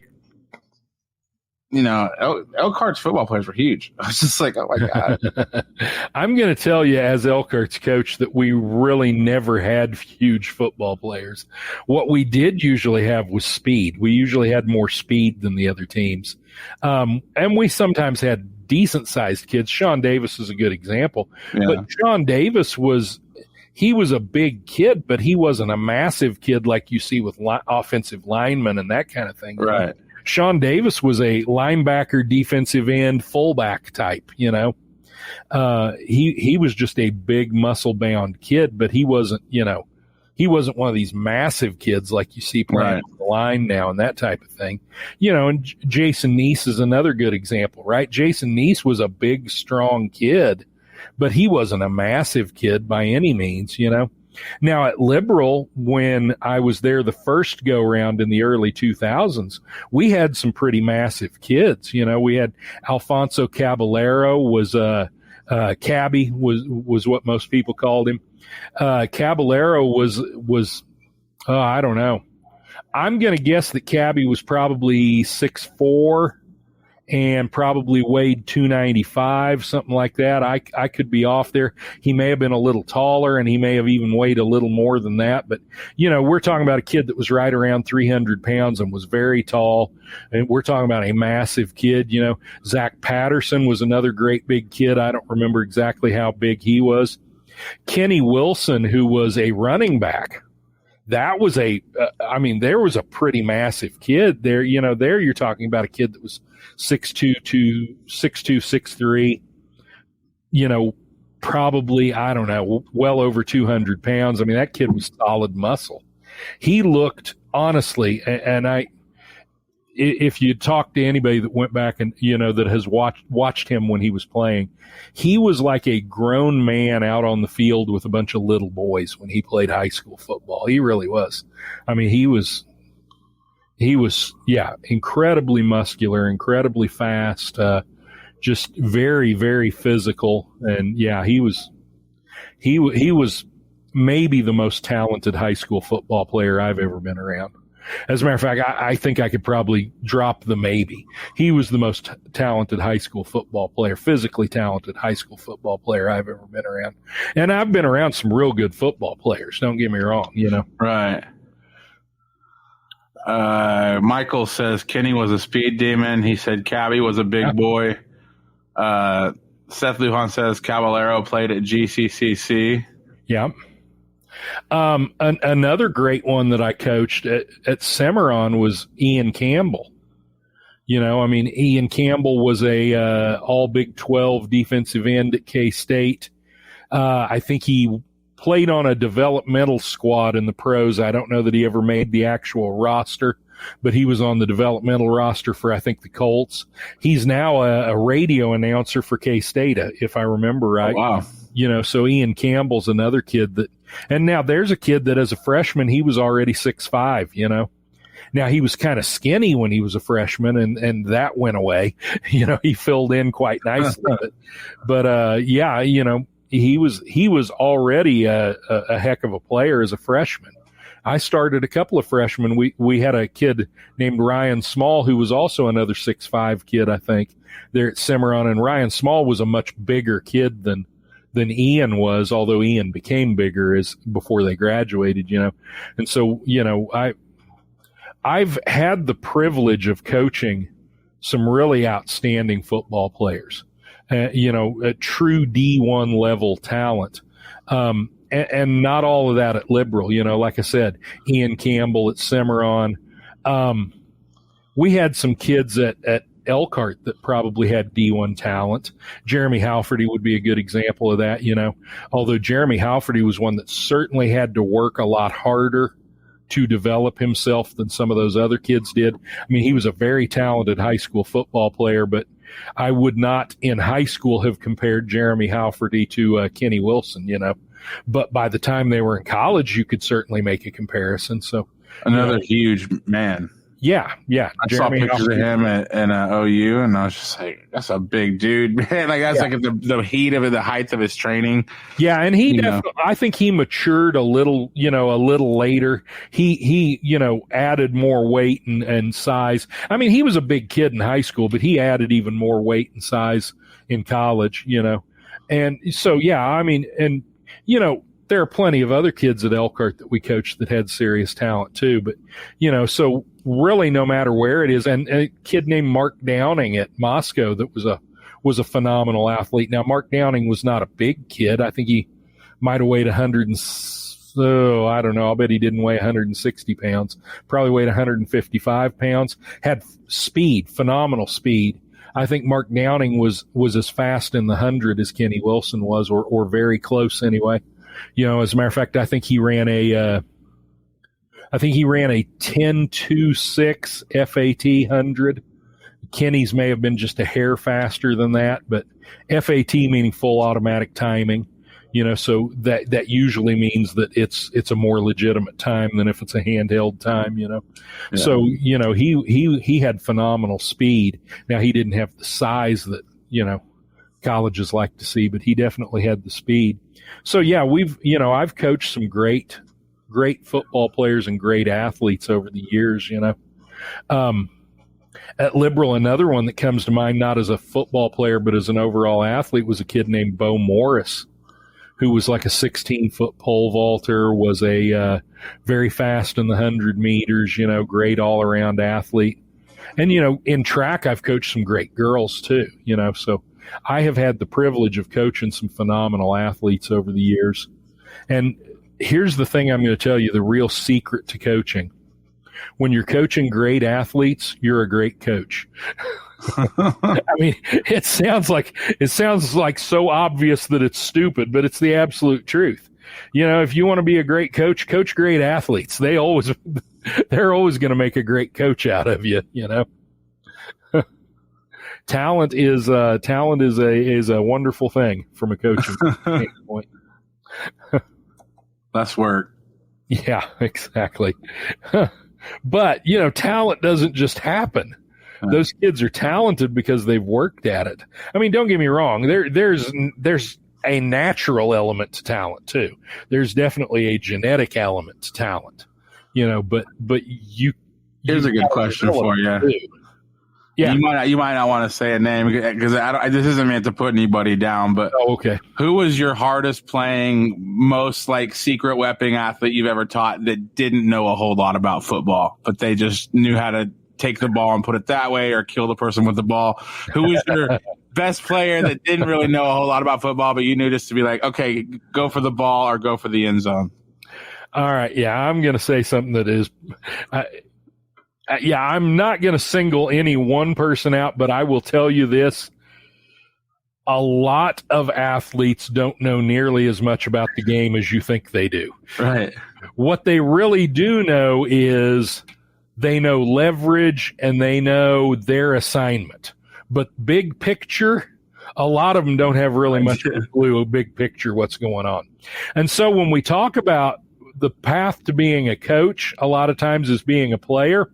Elkhart's football players were huge. I was just like, oh my God. I'm going to tell you, as Elkhart's coach, that we really never had huge football players. What we did usually have was speed. We usually had more speed than the other teams. And we sometimes had decent-sized kids. Sean Davis is a good example. Yeah. But Sean Davis he was a big kid, but he wasn't a massive kid like you see with offensive linemen and that kind of thing. Right. Sean Davis was a linebacker, defensive end, fullback type, He was just a big muscle-bound kid, but he wasn't, he wasn't one of these massive kids like you see playing on the line now and that type of thing. And Jason Neese is another good example, right? Jason Neese was a big, strong kid, but he wasn't a massive kid by any means, Now, at Liberal, when I was there the first go-round in the early 2000s, we had some pretty massive kids. We had Alfonso Caballero Cabby was what most people called him. Caballero was I don't know. I'm going to guess that Cabby was probably 6'4", and probably weighed 295, something like that. I could be off there. He may have been a little taller, and he may have even weighed a little more than that. But, we're talking about a kid that was right around 300 pounds and was very tall. And we're talking about a massive kid. Zach Patterson was another great big kid. I don't remember exactly how big he was. Kenny Wilson, who was a running back, that was there was a pretty massive kid there. There you're talking about a kid that was 6'2", 6'3", probably, I don't know, well over 200 pounds. That kid was solid muscle. He looked, honestly, and if you talk to anybody that went back and, that has watched him when he was playing, he was like a grown man out on the field with a bunch of little boys when he played high school football. He really was. He was, incredibly muscular, incredibly fast, just very, very physical. And he was maybe the most talented high school football player I've ever been around. As a matter of fact, I think I could probably drop the maybe. He was the most talented high school football player, physically talented high school football player I've ever been around. And I've been around some real good football players, don't get me wrong, Right. Michael says Kenny was a speed demon. He said Cabby was a big boy. Seth Lujan says Caballero played at GCCC. Yeah. Another great one that I coached at Cimarron was Ian Campbell. Ian Campbell was a all Big 12 defensive end at K-State. I think he played on a developmental squad in the pros. I don't know that he ever made the actual roster, but he was on the developmental roster for, I think, the Colts. He's now a radio announcer for K-State, if I remember right. Oh, wow. So Ian Campbell's another kid and now there's a kid that as a freshman, he was already 6'5", Now he was kind of skinny when he was a freshman and that went away. He filled in quite nicely, but he was already a heck of a player as a freshman. I started a couple of freshmen. We had a kid named Ryan Small who was also another 6'5" kid, I think, there at Cimarron. And Ryan Small was a much bigger kid than Ian was, although Ian became bigger before they graduated, And so, I've had the privilege of coaching some really outstanding football players. A true D1 level talent. And not all of that at Liberal, like I said, Ian Campbell at Cimarron. We had some kids at Elkhart that probably had D1 talent. Jeremy Halferty would be a good example of that, although Jeremy Halferty was one that certainly had to work a lot harder to develop himself than some of those other kids did. He was a very talented high school football player, but I would not in high school have compared Jeremy Halferty to Kenny Wilson, but by the time they were in college, you could certainly make a comparison. So another huge man. Yeah. I saw pictures of him at OU, and I was just like, that's a big dude, man. Like, that's like the heat of it, the height of his training. Yeah, and he definitely, I think he matured a little later. He added more weight and size. I mean, he was a big kid in high school, but he added even more weight and size in college, And so, yeah, I mean, and, there are plenty of other kids at Elkhart that we coached that had serious talent too. But, so really no matter where it is, and a kid named Mark Downing at Moscow that was a phenomenal athlete. Now, Mark Downing was not a big kid. I think he might have weighed 100 and so I don't know. I'll bet he didn't weigh 160 pounds. Probably weighed 155 pounds. Had speed, phenomenal speed. I think Mark Downing was as fast in the 100 as Kenny Wilson was, or very close anyway. As a matter of fact, I think he ran a 10.26 FAT 100. Kenny's may have been just a hair faster than that, but FAT meaning full automatic timing, so that usually means that it's a more legitimate time than if it's a handheld time, Yeah. So, he had phenomenal speed. Now, he didn't have the size that, colleges like to see, but he definitely had the speed. So, yeah, I've coached some great football players and great athletes over the years, At Liberal, another one that comes to mind, not as a football player, but as an overall athlete, was a kid named Bo Morris, who was like a 16-foot pole vaulter, was a very fast in the 100 meters, great all-around athlete. And, in track, I've coached some great girls too, so I have had the privilege of coaching some phenomenal athletes over the years. And here's the thing I'm going to tell you, the real secret to coaching. When you're coaching great athletes, you're a great coach. I mean, it sounds like so obvious that it's stupid, but it's the absolute truth. If you want to be a great coach, coach great athletes. They're always going to make a great coach out of you, Talent is a wonderful thing from a coaching standpoint. Less work. Yeah, exactly. But, talent doesn't just happen. Those kids are talented because they've worked at it. I mean, don't get me wrong. There's a natural element to talent too. There's definitely a genetic element to talent, but here's a good question for you. Too. Yeah. You might not want to say a name because this isn't meant to put anybody down, but okay. Who was your hardest playing, most like secret weapon athlete you've ever taught that didn't know a whole lot about football, but they just knew how to take the ball and put it that way or kill the person with the ball? Who was your best player that didn't really know a whole lot about football, but you knew just to be like, okay, go for the ball or go for the end zone? All right. Yeah. I'm going to say something that is, I'm not going to single any one person out, but I will tell you this. A lot of athletes don't know nearly as much about the game as you think they do. Right. What they really do know is they know leverage and they know their assignment. But big picture, a lot of them don't have really much of a clue, big picture, what's going on. And so when we talk about the path to being a coach, a lot of times is being a player.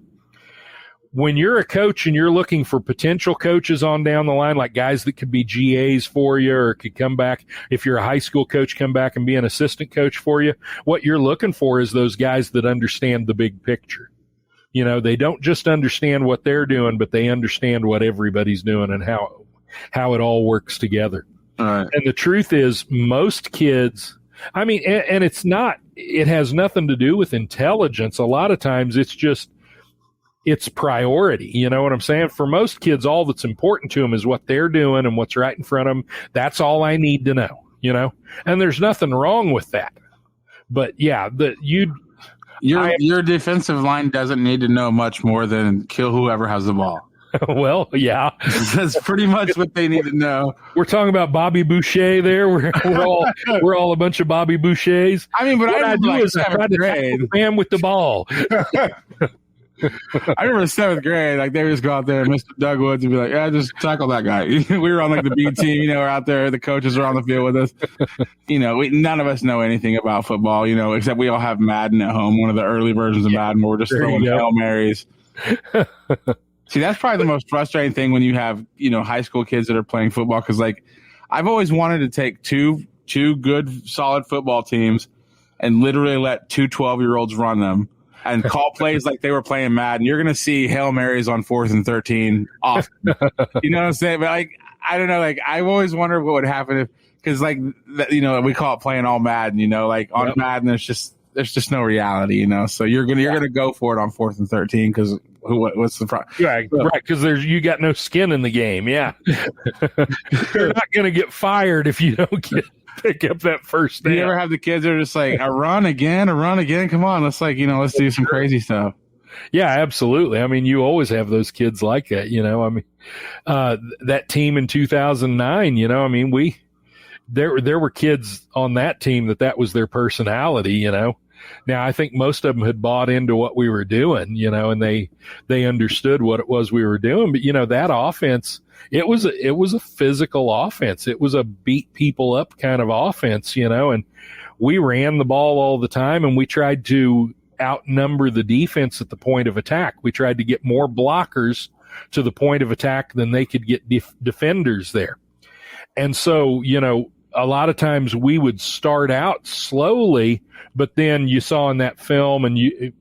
When you're a coach and you're looking for potential coaches on down the line, like guys that could be GAs for you or could come back, if you're a high school coach, come back and be an assistant coach for you, what you're looking for is those guys that understand the big picture. They don't just understand what they're doing, but they understand what everybody's doing and how it all works together. All right. And the truth is most kids, I mean, and it has nothing to do with intelligence. A lot of times it's priority. You know what I'm saying? For most kids, all that's important to them is what they're doing and what's right in front of them. That's all I need to know, and there's nothing wrong with that. But yeah, your defensive line doesn't need to know much more than kill whoever has the ball. Well, yeah, that's pretty much what they need to know. We're talking about Bobby Boucher there. We're all a bunch of Bobby Bouchers. I mean, but what I do is I try to tackle the man with the ball. I remember 7th grade, like they would just go out there, Mr. Doug Woods, and be like, "Yeah, just tackle that guy." We were on like the B team, we're out there. The coaches are on the field with us. None of us know anything about football, except we all have Madden at home, one of the early versions of Madden, where we're just throwing Hail Marys. See, that's probably the most frustrating thing when you have, high school kids that are playing football. Cause like I've always wanted to take two good solid football teams and literally let two 12-year-olds run them and call plays like they were playing Madden. You're going to see Hail Marys on 4th and 13 often. You know what I'm saying? But like, I don't know. Like I've always wondered what would happen if, cause like, we call it playing all Madden, like on Madden, there's just no reality, so you're gonna go for it on 4th and 13 because what's the problem? Right, because you got no skin in the game. Yeah, you're not gonna get fired if you don't pick up that first down. You ever have the kids that are just like a run again? Come on, let's let's do some crazy stuff. Yeah, absolutely. I mean, you always have those kids like that. I mean, that team in 2009. I mean, there were kids on that team that was their personality. Now, I think most of them had bought into what we were doing, and they understood what it was we were doing. But, that offense, it was a physical offense. It was a beat people up kind of offense, and we ran the ball all the time, and we tried to outnumber the defense at the point of attack. We tried to get more blockers to the point of attack than they could get defenders there. And so, a lot of times we would start out slowly, but then you saw in that film, and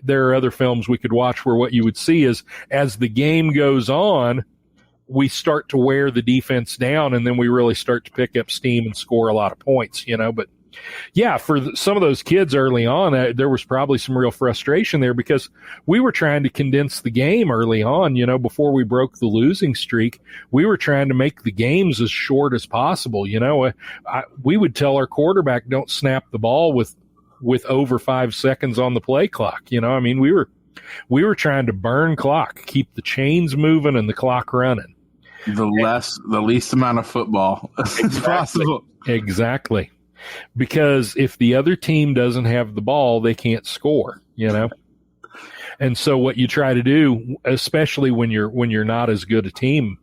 there are other films we could watch where what you would see is as the game goes on, we start to wear the defense down, and then we really start to pick up steam and score a lot of points, But yeah, for some of those kids early on, there was probably some real frustration there because we were trying to condense the game early on, before we broke the losing streak. We were trying to make the games as short as possible. We would tell our quarterback, don't snap the ball with over 5 seconds on the play clock. I mean, we were trying to burn clock, keep the chains moving and the clock running. The least amount of football as possible. Exactly. Because if the other team doesn't have the ball, they can't score, And so what you try to do, especially when you're not as good a team,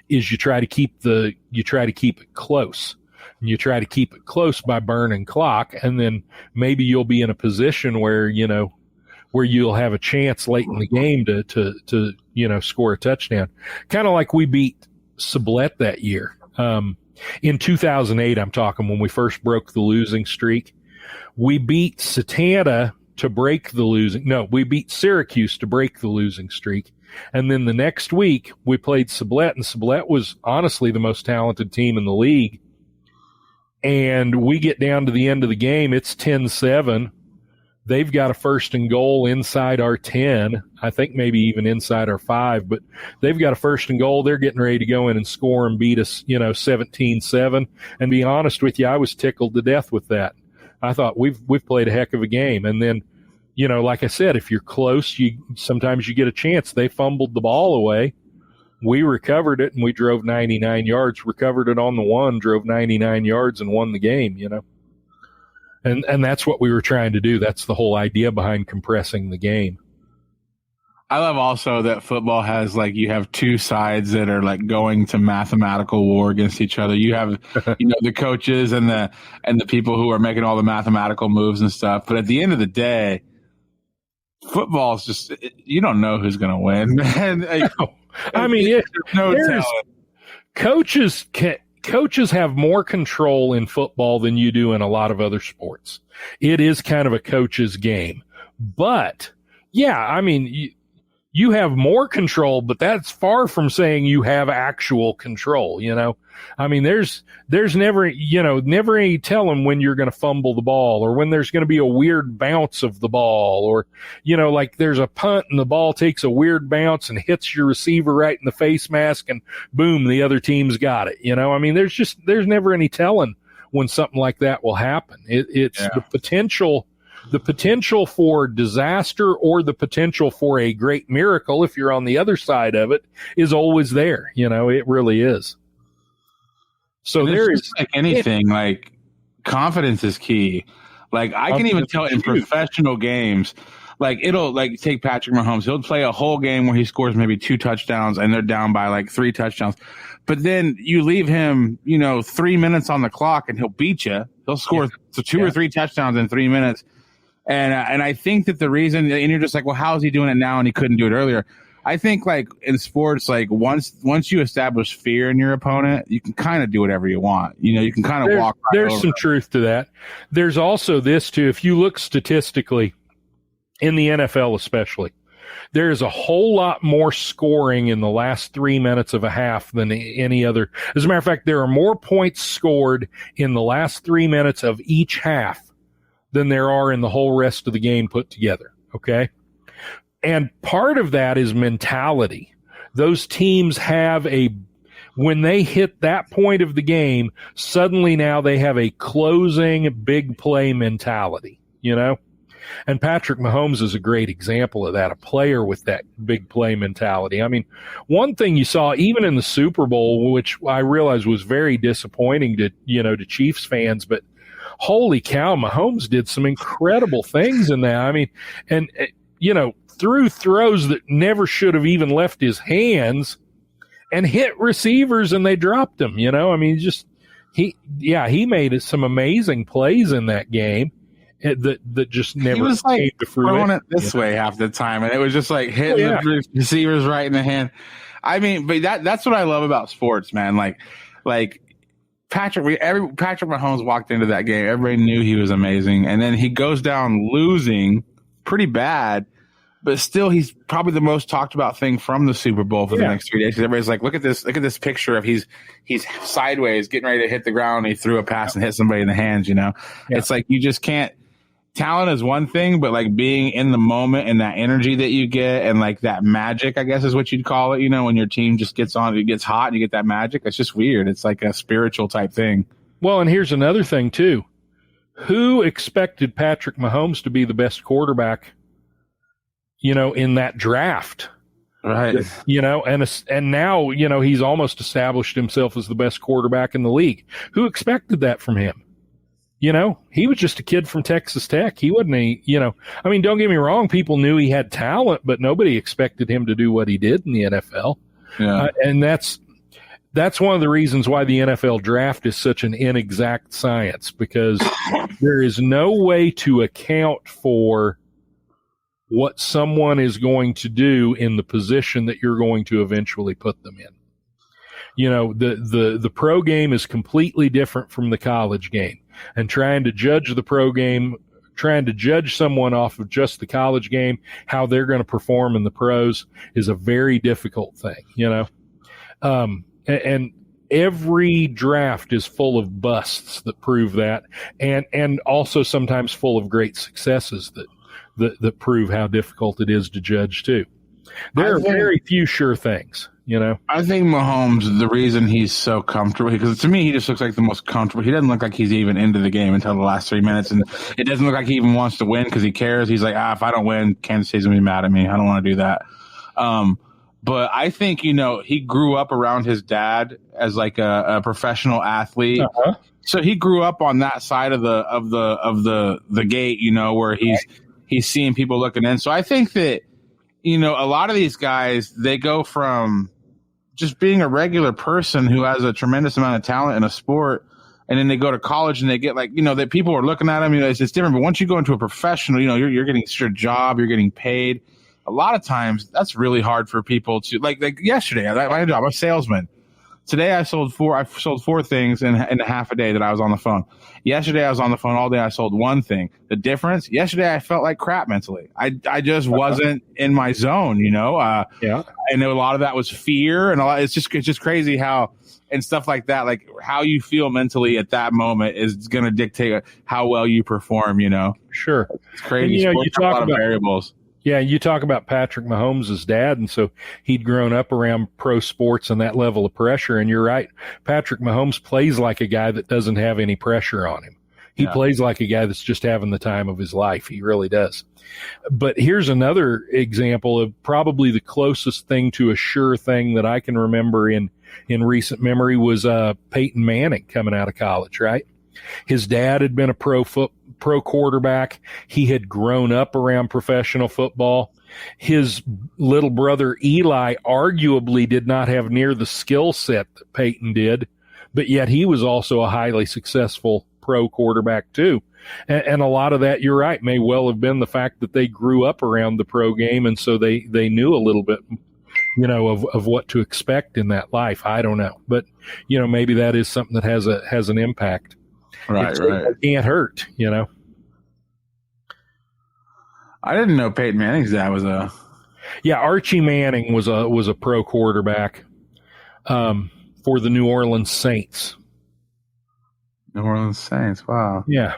is you try to keep it close. And you try to keep it close by burning clock, and then maybe you'll be in a position where you'll have a chance late in the game to score a touchdown. Kind of like we beat Sublette that year. In 2008, I'm talking, when we first broke the losing streak, we beat Satanta to break the losing. No, we beat Syracuse to break the losing streak. And then the next week we played Sublette, and Sublette was honestly the most talented team in the league. And we get down to the end of the game. It's 10-7. They've got a 1st and goal inside our 10, I think maybe even inside our 5, but they've got a 1st and goal. They're getting ready to go in and score and beat us, 17-7. And be honest with you, I was tickled to death with that. I thought we've played a heck of a game. And then, like I said, if you're close, sometimes you get a chance. They fumbled the ball away. We recovered it and we drove 99 yards, recovered it on the 1, drove 99 yards and won the game, And that's what we were trying to do. That's the whole idea behind compressing the game. I love also that football has you have two sides that are going to mathematical war against each other. You have the coaches and the people who are making all the mathematical moves and stuff. But at the end of the day, football is just, you don't know who's going to win. I mean, no talent. Coaches have more control in football than you do in a lot of other sports. It is kind of a coach's game. But, yeah, I mean, you have more control, but that's far from saying you have actual control, I mean, there's never any telling when you're going to fumble the ball or when there's going to be a weird bounce of the ball or, there's a punt and the ball takes a weird bounce and hits your receiver right in the face mask and boom, the other team's got it. I mean, there's never any telling when something like that will happen. It's the potential for disaster or the potential for a great miracle, if you're on the other side of it, is always there. It really is. So there is anything confidence is key. I can even tell in professional games, it'll take Patrick Mahomes. He'll play a whole game where he scores maybe 2 touchdowns and they're down by 3 touchdowns. But then you leave him, 3 minutes on the clock and he'll beat you. He'll score 2 or 3 touchdowns in 3 minutes. And I think that the reason, and you're just like, well, how is he doing it now and he couldn't do it earlier? I think like in sports, like once you establish fear in your opponent, you can kind of do whatever you want. You know, you can kind of walk. Right there's some truth to that. There's also this too. If you look statistically in the NFL, especially, there is a whole lot more scoring in the last 3 minutes of a half than any other. As a matter of fact, there are more points scored in the last 3 minutes of each half than there are in the whole rest of the game put together. Okay. And part of that is mentality. Those teams have when they hit that point of the game, suddenly now they have a closing big play mentality, you know? And Patrick Mahomes is a great example of that, a player with that big play mentality. I mean, one thing you saw even in the Super Bowl, which I realize was very disappointing to Chiefs fans, but holy cow, Mahomes did some incredible things in that. I mean, and threw throws that never should have even left his hands and hit receivers and they dropped him, I mean, he made some amazing plays in that game that just never he was like came to fruition. Throwing it this way half the time, and it was just like hitting the receivers right in the hand. I mean, but that's what I love about sports, man. Like Patrick Mahomes walked into that game. Everybody knew he was amazing, and then he goes down losing pretty bad. But still, he's probably the most talked about thing from the Super Bowl for the next 3 days. Everybody's like, look at this picture of he's sideways, getting ready to hit the ground, and he threw a pass and hit somebody in the hands. It's like you just can't. Talent is one thing, but like being in the moment and that energy that you get, and like that magic, I guess is what you'd call it. When your team just gets on, it gets hot, and you get that magic. It's just weird. It's like a spiritual type thing. Well, and here's another thing too. Who expected Patrick Mahomes to be the best quarterback? In that draft, right? And now, he's almost established himself as the best quarterback in the league. Who expected that from him? He was just a kid from Texas Tech. He wasn't I mean, don't get me wrong. People knew he had talent, but nobody expected him to do what he did in the NFL. Yeah. And that's one of the reasons why the NFL draft is such an inexact science, because there is no way to account for what someone is going to do in the position that you're going to eventually put them in. The pro game is completely different from the college game, and trying to judge the pro game, trying to judge someone off of just the college game, how they're going to perform in the pros is a very difficult thing, and every draft is full of busts that prove that, and also sometimes full of great successes that prove how difficult it is to judge too. There are very few sure things, I think Mahomes, the reason he's so comfortable, because to me he just looks like the most comfortable. He doesn't look like he's even into the game until the last 3 minutes, and it doesn't look like he even wants to win because he cares. He's like, if I don't win, Kansas City's gonna be mad at me. I don't want to do that. But I think he grew up around his dad as like a professional athlete. Uh-huh. So he grew up on that side of the gate, where he's seeing people looking in. So I think that, a lot of these guys, they go from just being a regular person who has a tremendous amount of talent in a sport, and then they go to college and they get like, that people are looking at them, it's different. But once you go into a professional, you're getting your job, you're getting paid. A lot of times that's really hard for people to like yesterday, my job, I'm a salesman. Today I sold four things in a half a day that I was on the phone. Yesterday I was on the phone all day. I sold one thing. The difference, yesterday I felt like crap mentally. I just wasn't in my zone, Yeah. And a lot of that was fear, and it's just crazy how, and stuff like that, like how you feel mentally at that moment is going to dictate how well you perform, Sure. It's crazy. And, you talk about variables. Yeah, you talk about Patrick Mahomes' dad, and so he'd grown up around pro sports and that level of pressure. And you're right, Patrick Mahomes plays like a guy that doesn't have any pressure on him. He plays like a guy that's just having the time of his life. He really does. But here's another example of probably the closest thing to a sure thing that I can remember in recent memory was Peyton Manning coming out of college, right? His dad had been a pro quarterback. He had grown up around professional football. His little brother Eli arguably did not have near the skill set that Peyton did, but yet he was also a highly successful pro quarterback too. And a lot of that, you're right, may well have been the fact that they grew up around the pro game, and so they knew a little bit, of what to expect in that life. I don't know, but maybe that is something that has an impact. Right. It can't hurt. I didn't know Peyton Manning's dad was a. Yeah, Archie Manning was a pro quarterback for the New Orleans Saints. New Orleans Saints. Wow. Yeah.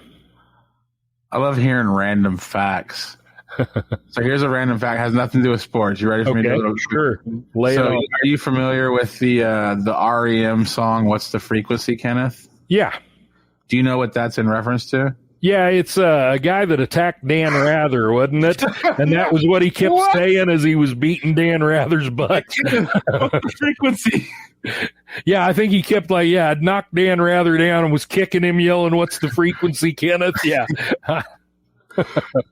I love hearing random facts. So here's a random fact. It has nothing to do with sports. You ready for me to go? Sure. Lay it on. Are you familiar with the REM song, What's the Frequency, Kenneth? Yeah. Do you know what that's in reference to? Yeah, it's a guy that attacked Dan Rather, wasn't it? And that was what he kept saying as he was beating Dan Rather's butt. Frequency. Yeah, I think he kept I'd knocked Dan Rather down and was kicking him, yelling, "What's the frequency, Kenneth?" Yeah.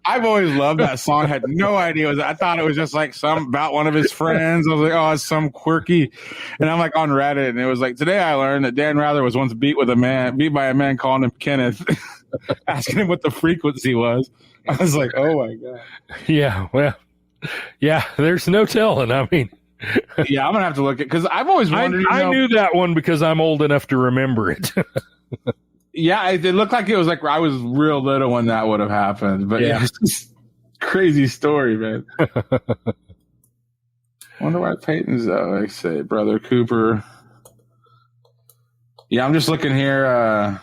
I've always loved that song. Had no idea. I thought it was just about one of his friends. I was like, oh, it's some quirky. And I'm on Reddit, and it was today I learned that Dan Rather was once beat by a man calling him Kenneth, asking him what the frequency was. I was like, oh my God. Yeah, well, yeah, there's no telling. I mean, yeah, I'm gonna have to look at, because I've always wondered. I knew that one because I'm old enough to remember it. Yeah, it looked like it was I was real little when that would have happened. But yeah, it's just crazy story, man. Wonder why Peyton's say Brother Cooper. Yeah, I'm just looking here.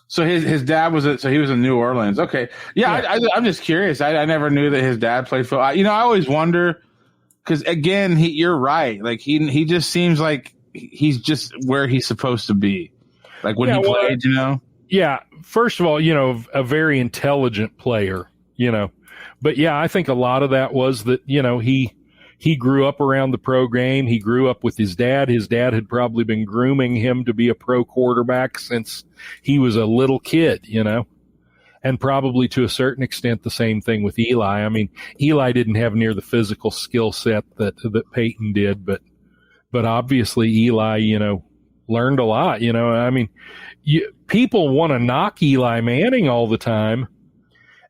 So his dad he was in New Orleans. Okay, yeah. I'm just curious. I never knew that his dad played football. I always wonder, because again, you're right. He just seems like he's just where he's supposed to be. When he played, Yeah. First of all, a very intelligent player, But yeah, I think a lot of that was that, he grew up around the pro game. He grew up with his dad. His dad had probably been grooming him to be a pro quarterback since he was a little kid, And probably to a certain extent the same thing with Eli. I mean, Eli didn't have near the physical skill set that Peyton did, but obviously Eli, learned a lot, I mean, people want to knock Eli Manning all the time.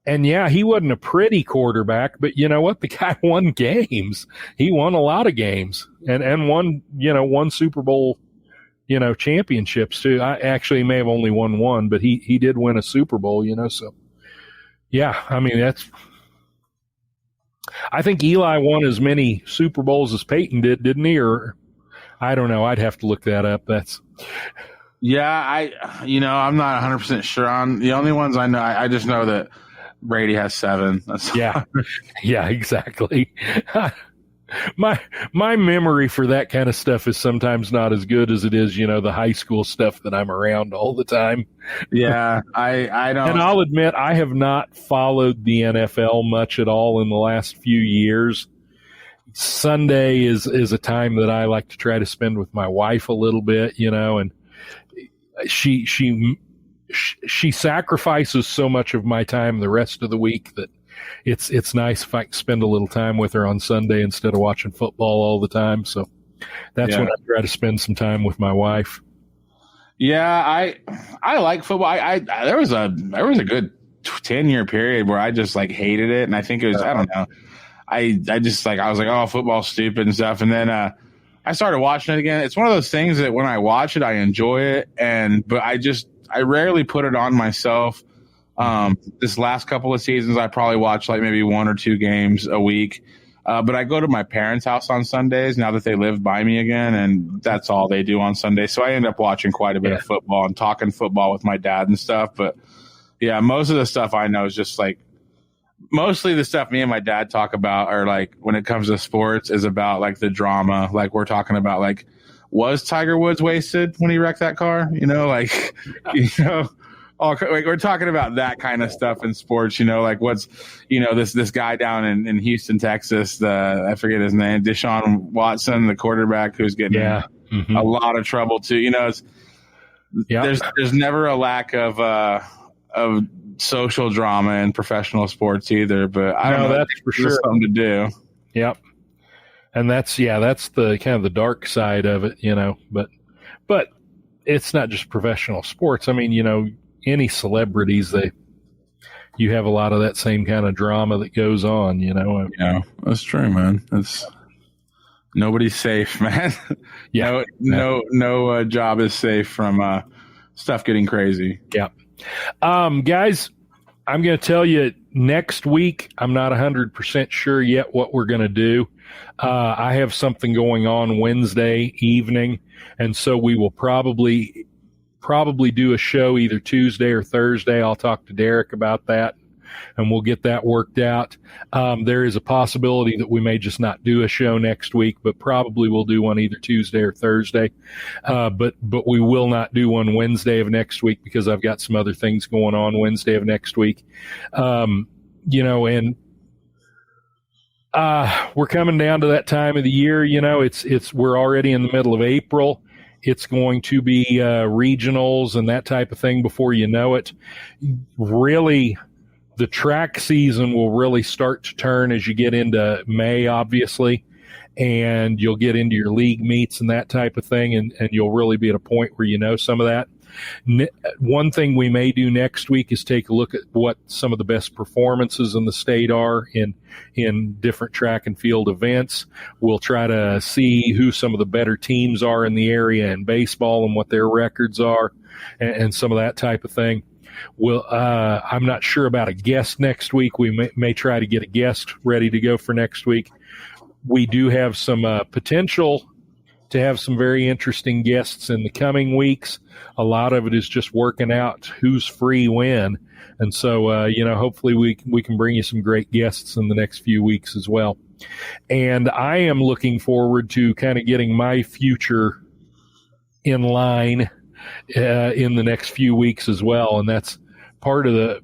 And yeah, he wasn't a pretty quarterback, but you know what? The guy won games. He won a lot of games and won, won Super Bowl, championships too. I actually may have only won one, but he did win a Super Bowl, so yeah, I mean, I think Eli won as many Super Bowls as Peyton did, didn't he? Or I don't know. I'd have to look that up. Yeah, I'm not 100% sure on the only ones I know. I just know that Brady has 7. Yeah, exactly. My memory for that kind of stuff is sometimes not as good as it is, the high school stuff that I'm around all the time. Yeah, I don't. And I'll admit, I have not followed the NFL much at all in the last few years. Sunday is a time that I like to try to spend with my wife a little bit, and she sacrifices so much of my time the rest of the week that it's nice if I can spend a little time with her on Sunday instead of watching football all the time. So that's when I try to spend some time with my wife. Yeah, I like football. There was a good 10-year period where I just hated it, and I think it was I don't know. I just I was like, oh, football's stupid and stuff. And then I started watching it again. It's one of those things that when I watch it, I enjoy it. But I rarely put it on myself. This last couple of seasons, I probably watched maybe 1 or 2 games a week. But I go to my parents' house on Sundays now that they live by me again, and that's all they do on Sundays. So I end up watching quite a bit of football and talking football with my dad and stuff. But yeah, most of the stuff I know is just mostly the stuff me and my dad talk about are when it comes to sports is about the drama. We're talking about was Tiger Woods wasted when he wrecked that car? We're talking about that kind of stuff in sports. What's this guy down in Houston, Texas. I forget his name, Deshaun Watson, the quarterback who's getting a lot of trouble too. There's never a lack of social drama in professional sports either, but I don't know. That's for sure something to do. Yep. And that's the kind of the dark side of it, but it's not just professional sports. I mean, you know, any celebrities, you have a lot of that same kind of drama that goes on, you know. Yeah, that's true, man. Nobody's safe, man. Yeah. No job is safe from stuff getting crazy. Yeah. Guys, I'm going to tell you next week, I'm not 100% sure yet what we're going to do. I have something going on Wednesday evening, and so we will probably do a show either Tuesday or Thursday. I'll talk to Derek about that, and we'll get that worked out. There is a possibility that we may just not do a show next week, but probably we'll do one either Tuesday or Thursday. But we will not do one Wednesday of next week because I've got some other things going on Wednesday of next week. You know, and we're coming down to that time of the year. You know, we're already in the middle of April. It's going to be regionals and that type of thing before you know it. Really, the track season will really start to turn as you get into May, obviously, and you'll get into your league meets and that type of thing, and you'll really be at a point where you know some of that. One thing we may do next week is take a look at what some of the best performances in the state are in different track and field events. We'll try to see who some of the better teams are in the area in baseball and what their records are and some of that type of thing. I'm not sure about a guest next week. We may try to get a guest ready to go for next week. We do have some potential to have some very interesting guests in the coming weeks. A lot of it is just working out who's free when. And so, you know, hopefully we can bring you some great guests in the next few weeks as well. And I am looking forward to kind of getting my future in line in the next few weeks as well. And that's part of the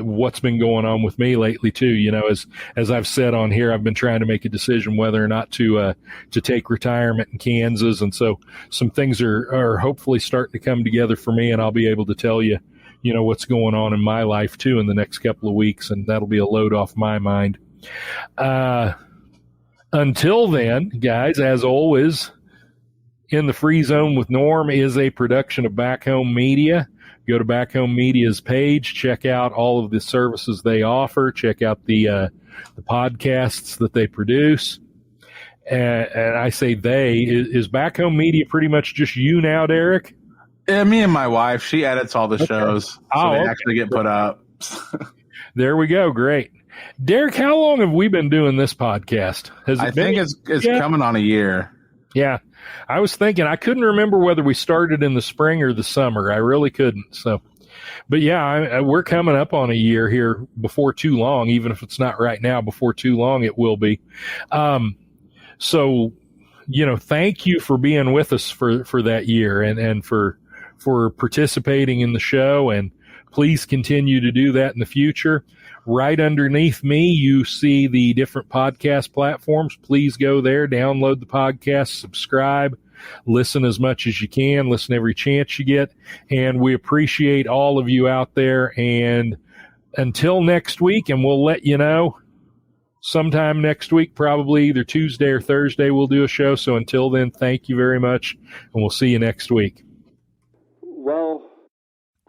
what's been going on with me lately too. You know, as I've said on here, I've been trying to make a decision whether or not to take retirement in Kansas. And so some things are hopefully starting to come together for me, and I'll be able to tell you, you know, what's going on in my life too in the next couple of weeks. And that'll be a load off my mind. Until then, guys, as always, In the Free Zone with Norm is a production of Back Home Media. Go to Back Home Media's page, check out all of the services they offer, check out the podcasts that they produce. And I say they, is Back Home Media pretty much just you now, Derek? Yeah, me and my wife. She edits all the shows, so they actually get put up. There we go. Great. Derek, how long have we been doing this podcast? I think it's coming on a year. Yeah. I was thinking, I couldn't remember whether we started in the spring or the summer. I really couldn't. So, but yeah, we're coming up on a year here before too long. Even if it's not right now, before too long, it will be. So, you know, thank you for being with us for that year and for participating in the show. And please continue to do that in the future. Right underneath me, you see the different podcast platforms. Please go there, download the podcast, subscribe, listen as much as you can, listen every chance you get. And we appreciate all of you out there. And until next week, and we'll let you know sometime next week, probably either Tuesday or Thursday, we'll do a show. So until then, thank you very much, and we'll see you next week. Well,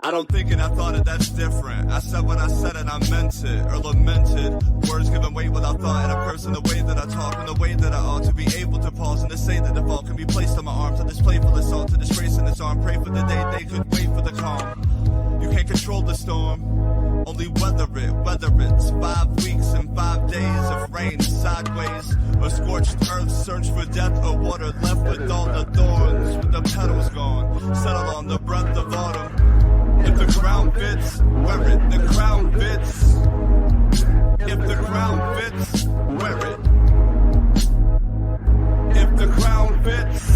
I don't think and I thought it, that's different. I said what I said and I meant it, or lamented. Words given weight without thought, and a person the way that I talk and the way that I ought to be able to pause and to say that the fault can be placed on my arms. To this playful assault, to disgrace in its arm. Pray for the day they could wait for the calm. You can't control the storm, only weather it. Whether it's 5 weeks and 5 days of rain sideways, or scorched earth, search for death or water left with all the thorns, with the petals gone. Settle on the breath of autumn. If the crown fits, wear it. The crown fits. If the crown fits, wear it. If the crown fits.